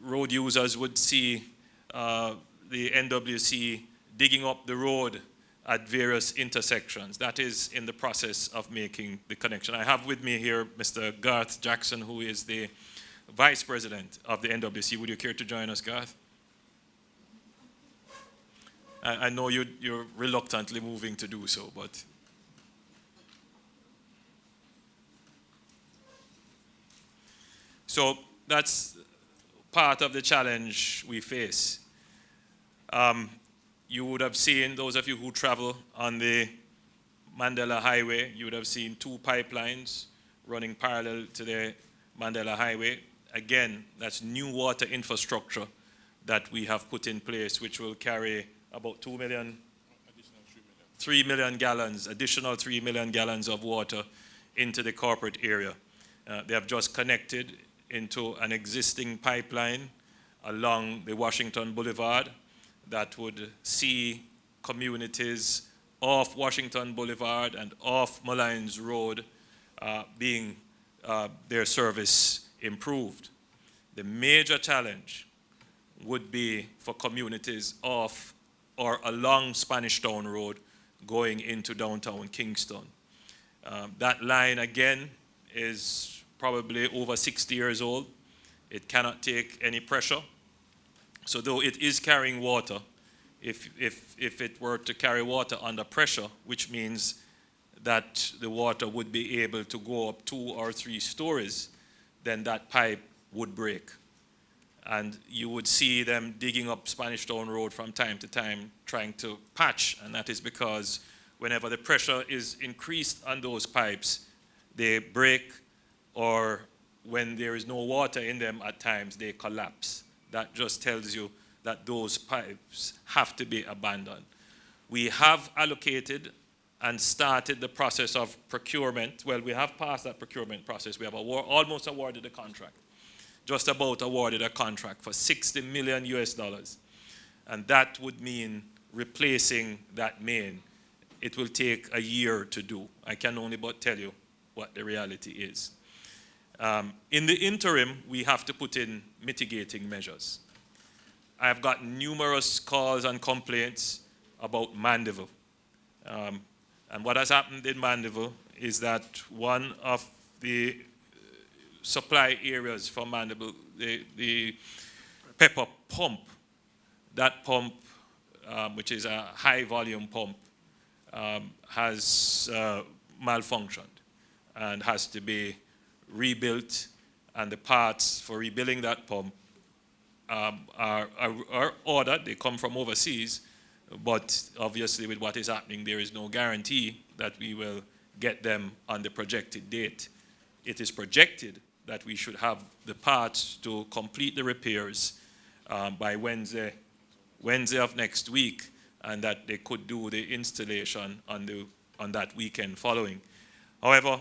road users would see the NWC digging up the road at various intersections. That is in the process of making the connection. I have with me here Mr. Garth Jackson, who is the Vice President of the NWC. Would you care to join us, Garth? I know you're reluctantly moving to do so, but... So that's part of the challenge we face. You would have seen, those of you who travel on the Mandela Highway, you would have seen 2 pipelines running parallel to the Mandela Highway. Again, that's new water infrastructure that we have put in place, which will carry about 2 million, 3 million gallons, additional 3 million gallons of water into the corporate area. They have just connected into an existing pipeline along the Washington Boulevard that would see communities off Washington Boulevard and off Malines Road being their service improved. The major challenge would be for communities off or along Spanish Town Road going into downtown Kingston. That line, again, is probably over 60 years old. It cannot take any pressure. So though it is carrying water, if it were to carry water under pressure, which means that the water would be able to go up 2 or 3 stories, then that pipe would break. And you would see them digging up Spanish Town Road from time to time, trying to patch, and that is because whenever the pressure is increased on those pipes, they break, or when there is no water in them at times, they collapse. That just tells you that those pipes have to be abandoned. We have allocated and started the process of procurement. Well, we have passed that procurement process. We have almost awarded a contract, just about awarded a contract for $60 million US. And that would mean replacing that main. It will take a year to do. I can only but tell you what the reality is. In the interim, we have to put in mitigating measures. I have gotten numerous calls and complaints about Mandeville. And what has happened in Mandeville is that one of the supply areas for Mandeville, the pepper pump, that pump, which is a high volume pump, has malfunctioned and has to be rebuilt, and the parts for rebuilding that pump are ordered. They come from overseas, but obviously with what is happening, there is no guarantee that we will get them on the projected date. It is projected that we should have the parts to complete the repairs by Wednesday of next week, and that they could do the installation on that weekend following. However,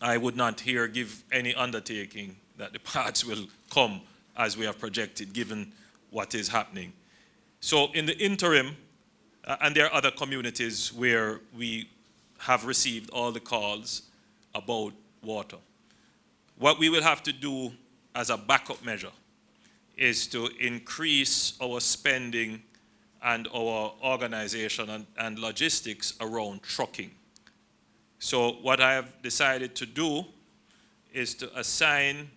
I would not here give any undertaking that the parts will come as we have projected, given what is happening. So in the interim, and there are other communities where we have received all the calls about water. What we will have to do as a backup measure is to increase our spending and our organization and logistics around trucking. So what I have decided to do is to assign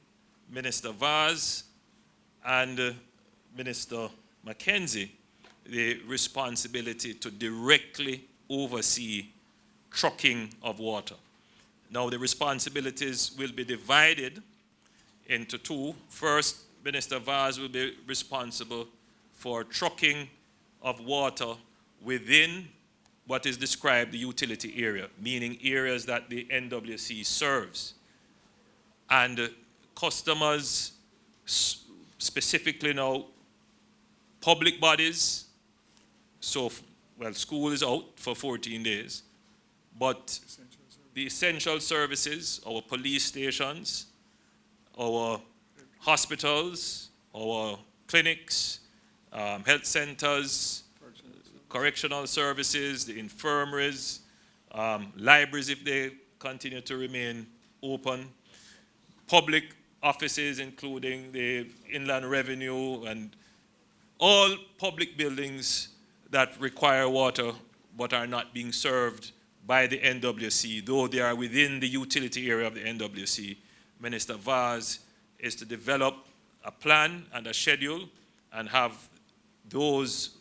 Minister Vaz and Minister Mackenzie the responsibility to directly oversee trucking of water. Now the responsibilities will be divided into two. First, Minister Vaz will be responsible for trucking of water within what is described the utility area, meaning areas that the NWC serves. And customers, specifically now, public bodies, so, well, school is out for 14 days, but the essential services, our police stations, our hospitals, our clinics, health centers, correctional services, the infirmaries, libraries if they continue to remain open, public offices including the Inland Revenue and all public buildings that require water but are not being served by the NWC, though they are within the utility area of the NWC. Minister Vaz is to develop a plan and a schedule and have those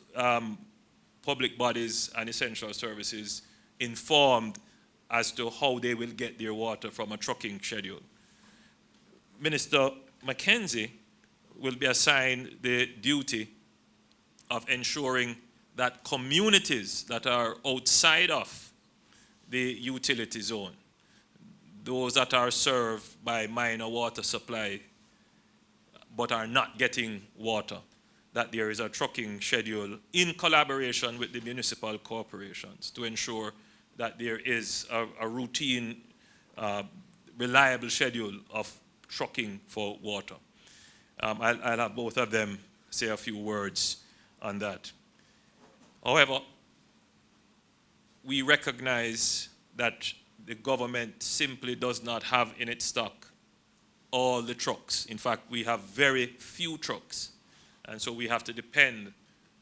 public bodies and essential services informed as to how they will get their water from a trucking schedule. Minister Mackenzie will be assigned the duty of ensuring that communities that are outside of the utility zone, those that are served by minor water supply but are not getting water, that there is a trucking schedule in collaboration with the municipal corporations to ensure that there is a routine, reliable schedule of trucking for water. I'll have both of them say a few words on that. However, we recognize that the government simply does not have in its stock all the trucks. In fact, we have very few trucks, and so we have to depend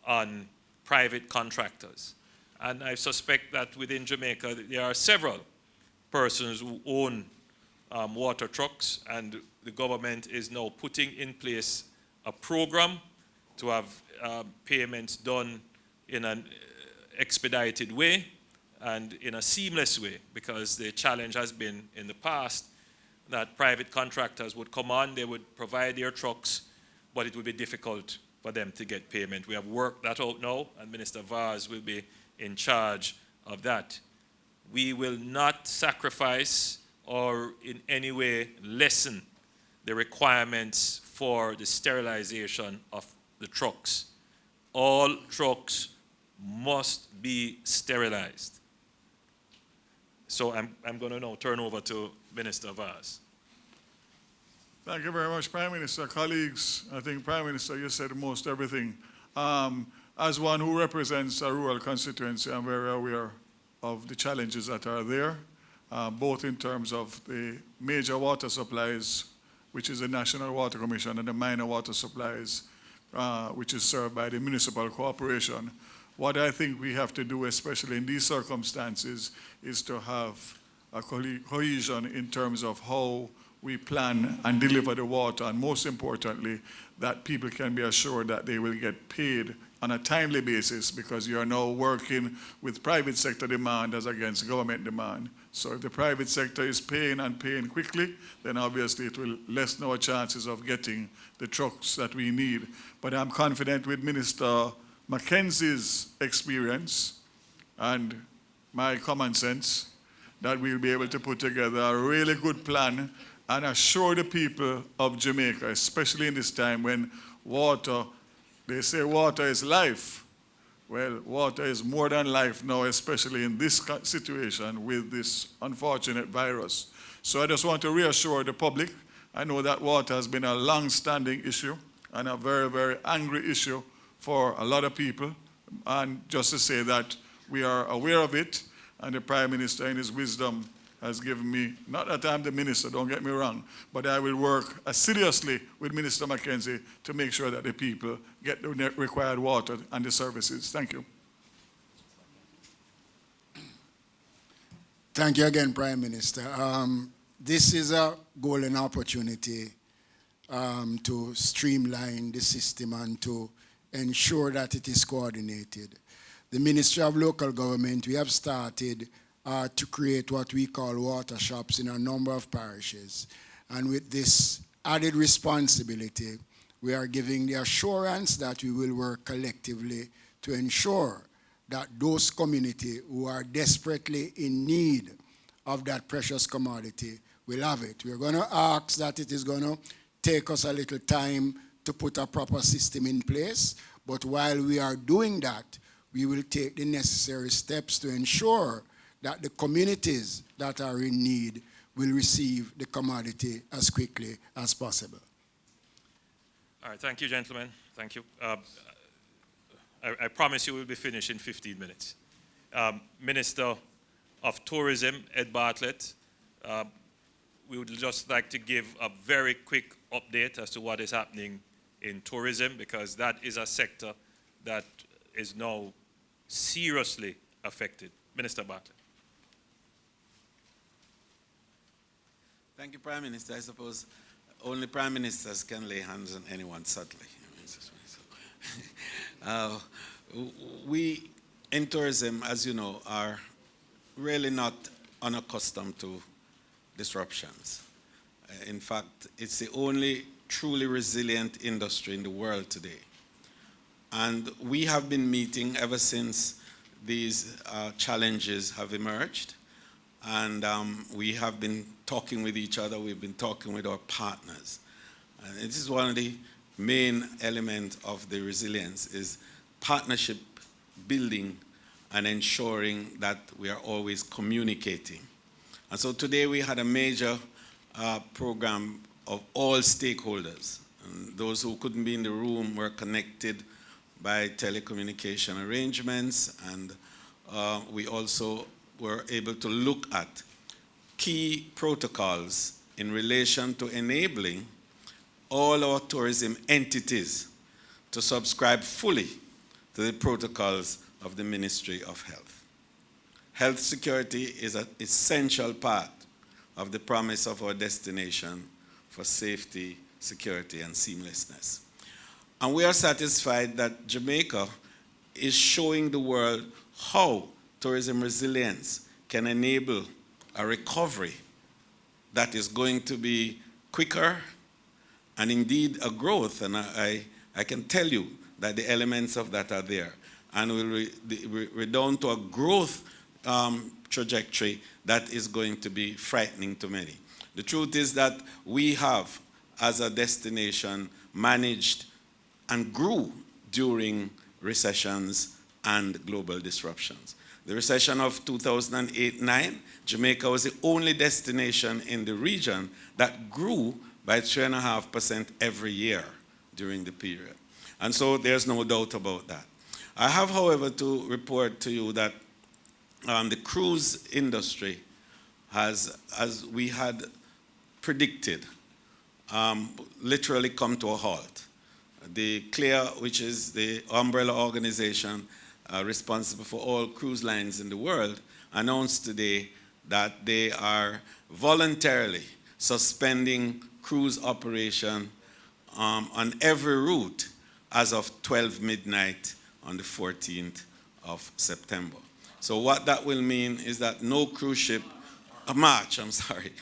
on private contractors. And I suspect that within Jamaica, there are several persons who own water trucks, and the government is now putting in place a program to have payments done in an expedited way and in a seamless way, because the challenge has been in the past that private contractors would come on, they would provide their trucks, but it would be difficult for them to get payment. We have worked that out now, and Minister Vaz will be in charge of that. We will not sacrifice or in any way lessen the requirements for the sterilization of the trucks. All trucks must be sterilized. So I'm going to now turn over to Minister Vaz. Thank you very much, Prime Minister. Colleagues, I think Prime Minister, you said most everything. As one who represents a rural constituency, I'm very aware of the challenges that are there, both in terms of the major water supplies, which is the National Water Commission, and the minor water supplies, which is served by the municipal corporation. What I think we have to do, especially in these circumstances, is to have a cohesion in terms of how we plan and deliver the water, and most importantly, that people can be assured that they will get paid on a timely basis, because you are now working with private sector demand as against government demand. So if the private sector is paying and paying quickly, then obviously it will lessen our chances of getting the trucks that we need. But I'm confident with Minister Mackenzie's experience and my common sense that we'll be able to put together a really good plan and assure the people of Jamaica, especially in this time when water, they say water is life. Well, water is more than life now, especially in this situation with this unfortunate virus. So I just want to reassure the public. I know that water has been a long-standing issue and a very, very angry issue for a lot of people. And just to say that we are aware of it, and the Prime Minister in his wisdom has given me, not that I'm the minister, don't get me wrong, but I will work assiduously with Minister Mackenzie to make sure that the people get the required water and the services. Thank you. Thank you again, Prime Minister. This is a golden opportunity to streamline the system and to ensure that it is coordinated. The Ministry of Local Government, we have started to create what we call water shops in a number of parishes. And with this added responsibility, we are giving the assurance that we will work collectively to ensure that those communities who are desperately in need of that precious commodity will have it. We're going to ask that it is going to take us a little time to put a proper system in place, but while we are doing that, we will take the necessary steps to ensure that the communities that are in need will receive the commodity as quickly as possible. All right, thank you, gentlemen. Thank you. I promise you we'll be finished in 15 minutes. Minister of Tourism, Ed Bartlett, we would just like to give a very quick update as to what is happening in tourism, because that is a sector that is now seriously affected. Minister Bartlett. Thank you, Prime Minister. I suppose only Prime Ministers can lay hands on anyone subtly. We, in tourism, as you know, are really not unaccustomed to disruptions. In fact, it's the only truly resilient industry in the world today. And we have been meeting ever since these challenges have emerged. And we have been talking with each other. We've been talking with our partners. And this is one of the main elements of the resilience, is partnership building and ensuring that we are always communicating. And so today we had a major program of all stakeholders. And those who couldn't be in the room were connected by telecommunication arrangements, and we also were able to look at key protocols in relation to enabling all our tourism entities to subscribe fully to the protocols of the Ministry of Health. Health security is an essential part of the promise of our destination for safety, security, and seamlessness. And we are satisfied that Jamaica is showing the world how tourism resilience can enable a recovery that is going to be quicker and indeed a growth. And I can tell you that the elements of that are there. And we're down to a growth trajectory that is going to be frightening to many. The truth is that we have, as a destination, managed and grew during recessions and global disruptions. The recession of 2008-9, Jamaica was the only destination in the region that grew by 3.5% every year during the period. And so there's no doubt about that. I have, however, to report to you that the cruise industry has, as we had predicted, literally come to a halt. The CLEAR, which is the umbrella organization responsible for all cruise lines in the world, announced today that they are voluntarily suspending cruise operation on every route as of 12 midnight on the 14th of September. So what that will mean is that no cruise ship, March, I'm sorry,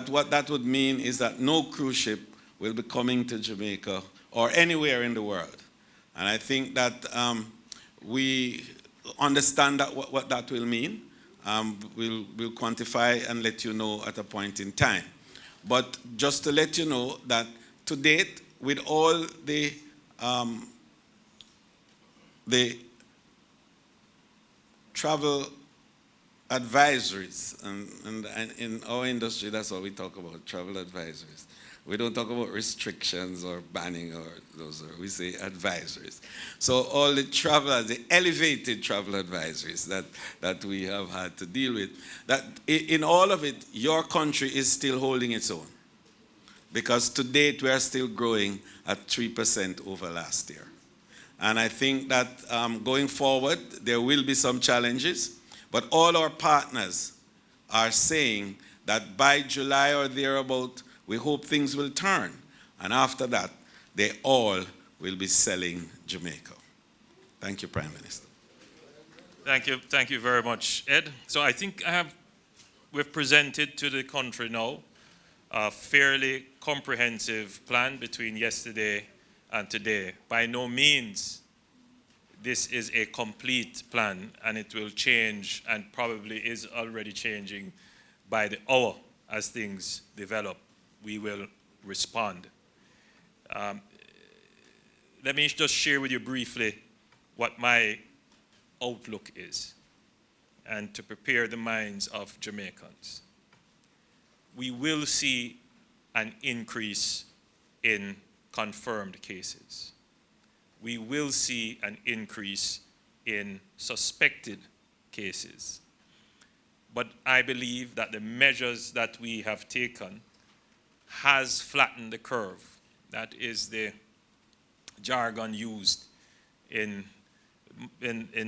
what that would mean is that no cruise ship will be coming to Jamaica or anywhere in the world. And I think that we understand that what that will mean. We'll quantify and let you know at a point in time. But just to let you know that to date, with all the travel advisories, and in our industry, that's what we talk about, travel advisories. We don't talk about restrictions or banning or those, we say advisories. So all the travel, the elevated travel advisories that we have had to deal with, that in all of it, your country is still holding its own. Because to date, we are still growing at 3% over last year. And I think that going forward, there will be some challenges, but all our partners are saying that by July or thereabout, we hope things will turn. And after that, they all will be selling Jamaica. Thank you, Prime Minister. Thank you very much, Ed. So I think we've presented to the country now a fairly comprehensive plan between yesterday and today. By no means this is a complete plan, and it will change and probably is already changing by the hour as things develop. We will respond. Let me just share with you briefly what my outlook is, and to prepare the minds of Jamaicans. We will see an increase in confirmed cases. We will see an increase in suspected cases. But I believe that the measures that we have taken has flattened the curve. That is the jargon used in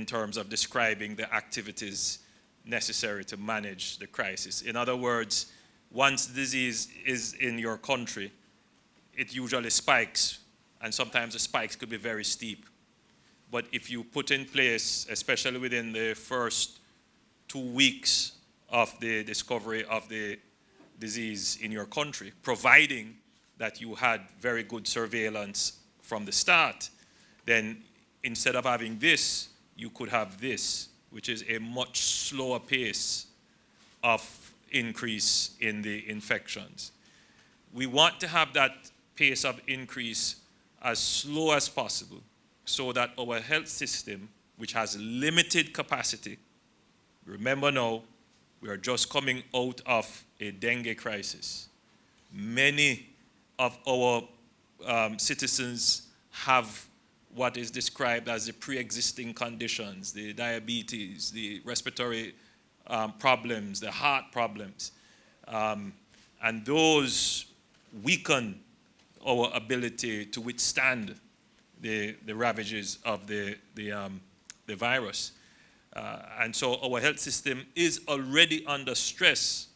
terms of describing the activities necessary to manage the crisis. In other words, once disease is in your country, it usually spikes, and sometimes the spikes could be very steep. But if you put in place, especially within the first 2 weeks of the discovery of the disease in your country, providing that you had very good surveillance from the start, then instead of having this, you could have this, which is a much slower pace of increase in the infections. We want to have that pace of increase as slow as possible so that our health system, which has limited capacity, remember now, we are just coming out of a dengue crisis. Many of our citizens have what is described as the pre-existing conditions, the diabetes, the respiratory problems, the heart problems. And those weaken our ability to withstand the ravages of the virus. And so our health system is already under stress,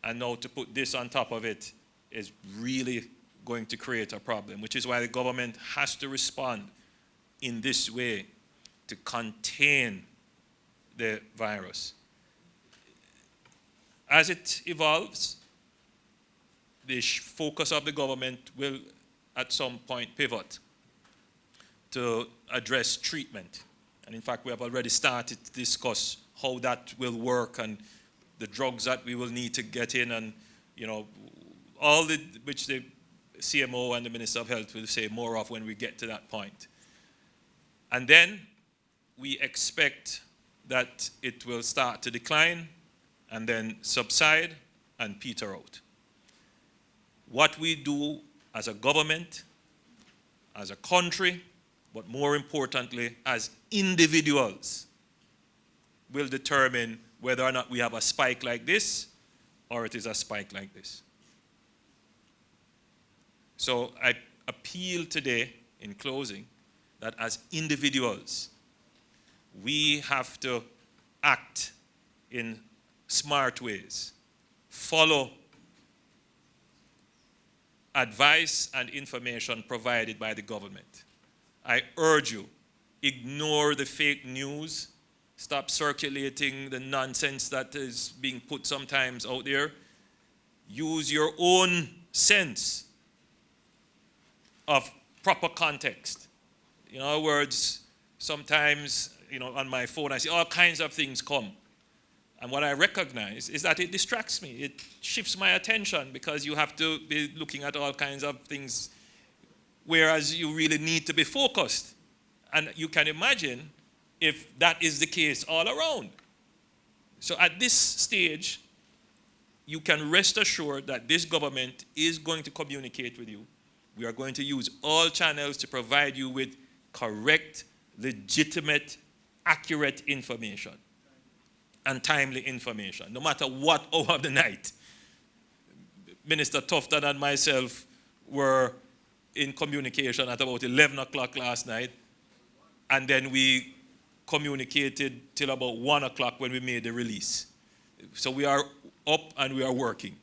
and now to put this on top of it is really going to create a problem, which is why the government has to respond in this way to contain the virus. As it evolves, the focus of the government will at some point pivot to address treatment. And in fact, we have already started to discuss how that will work and the drugs that we will need to get in, and all which the CMO and the Minister of Health will say more of when we get to that point. And then we expect that it will start to decline and then subside and peter out. What we do as a government, as a country, but more importantly, as individuals, will determine whether or not we have a spike like this or it is a spike like this. So I appeal today, in closing, that as individuals, we have to act in smart ways, follow advice and information provided by the government. I urge you, ignore the fake news, stop circulating the nonsense that is being put sometimes out there. Use your own sense of proper context. In other words, sometimes, on my phone, I see all kinds of things come. And what I recognize is that it distracts me. It shifts my attention because you have to be looking at all kinds of things, whereas you really need to be focused. And you can imagine if that is the case all around. So at this stage, you can rest assured that this government is going to communicate with you. We are going to use all channels to provide you with correct, legitimate, accurate information and timely information, no matter what hour of the night. Minister Tufton and myself were in communication at about 11 o'clock last night, and then we communicated till about 1 o'clock when we made the release. So we are up and we are working,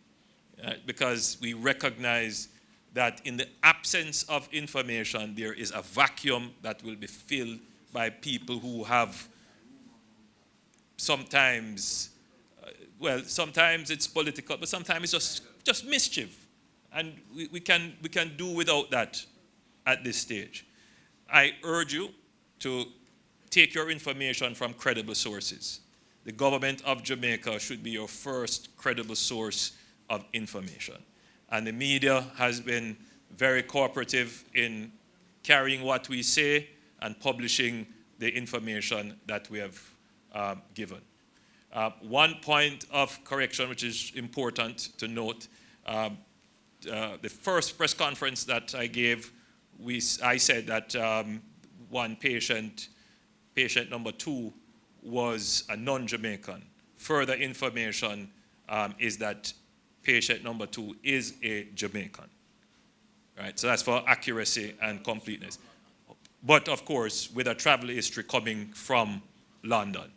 because we recognize that in the absence of information, there is a vacuum that will be filled by people who have sometimes, sometimes it's political, but sometimes it's just mischief. And we can do without that at this stage. I urge you to take your information from credible sources. The government of Jamaica should be your first credible source of information. And the media has been very cooperative in carrying what we say and publishing the information that we have given. One point of correction, which is important to note, the first press conference that I gave, I said that one patient number 2, was a non-Jamaican. Further information is that patient number 2 is a Jamaican. Right? So that's for accuracy and completeness. But of course, with a travel history coming from London.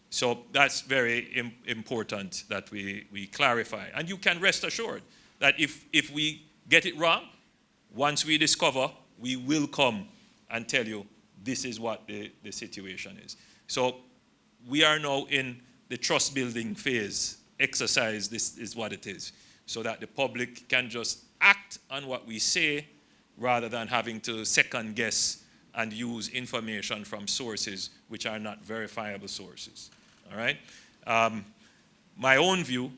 So that's very important that we clarify. And you can rest assured that if we get it wrong, once we discover, we will come and tell you this is what the situation is. So we are now in the trust building phase exercise. This is what it is, so that the public can just act on what we say rather than having to second guess and use information from sources which are not verifiable sources. All right? My own view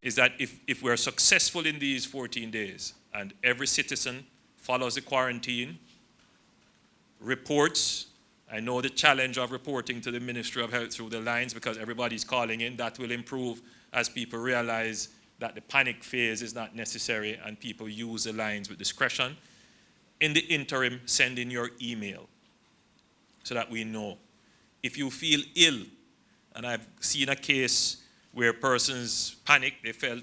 is that if we're successful in these 14 days and every citizen follows the quarantine, reports, I know the challenge of reporting to the Ministry of Health through the lines because everybody's calling in. That will improve as people realize that the panic phase is not necessary and people use the lines with discretion. In the interim, send in your email so that we know. If you feel ill, and I've seen a case where persons panicked, they felt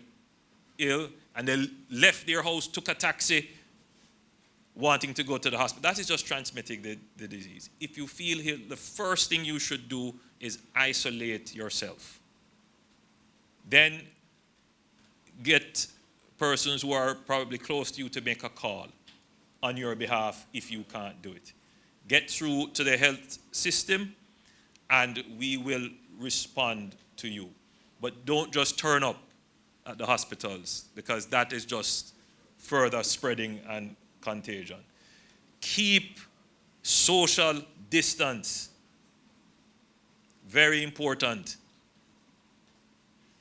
ill, and they left their house, took a taxi, wanting to go to the hospital. That is just transmitting the disease. If you feel ill, the first thing you should do is isolate yourself. Then get persons who are probably close to you to make a call on your behalf if you can't do it. Get through to the health system and we will respond to you. But don't just turn up at the hospitals because that is just further spreading and contagion. Keep social distance. Very important.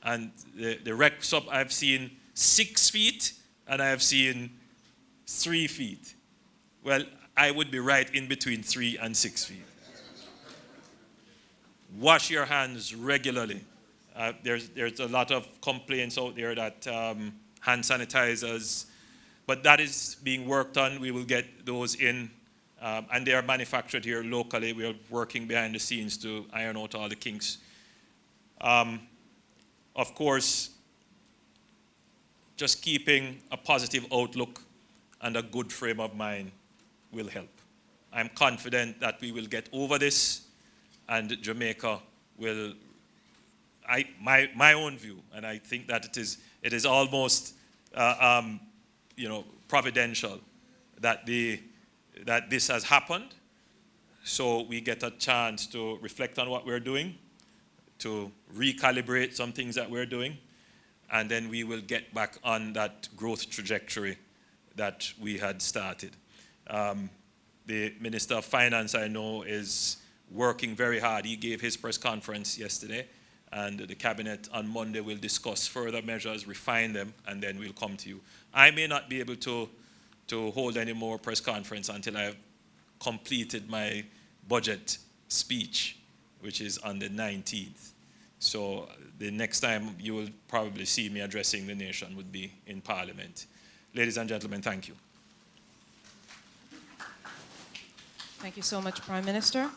And the recs up, I've seen 6 feet and I have seen 3 feet. Well, I would be right in between 3 and 6 feet. Wash your hands regularly. There's a lot of complaints out there that hand sanitizers, but that is being worked on. We will get those in, and they are manufactured here locally. We are working behind the scenes to iron out all the kinks. Of course, just keeping a positive outlook and a good frame of mind will help. I'm confident that we will get over this, and Jamaica will, my own view, and I think that it is almost providential that this has happened, so we get a chance to reflect on what we're doing, to recalibrate some things that we're doing, and then we will get back on that growth trajectory that we had started. The Minister of Finance, I know, is working very hard. He gave his press conference yesterday, and the Cabinet on Monday will discuss further measures, refine them, and then we'll come to you. I may not be able to hold any more press conference until I have completed my budget speech, which is on the 19th. So the next time you will probably see me addressing the nation would be in Parliament. Ladies and gentlemen, thank you. Thank you so much, Prime Minister.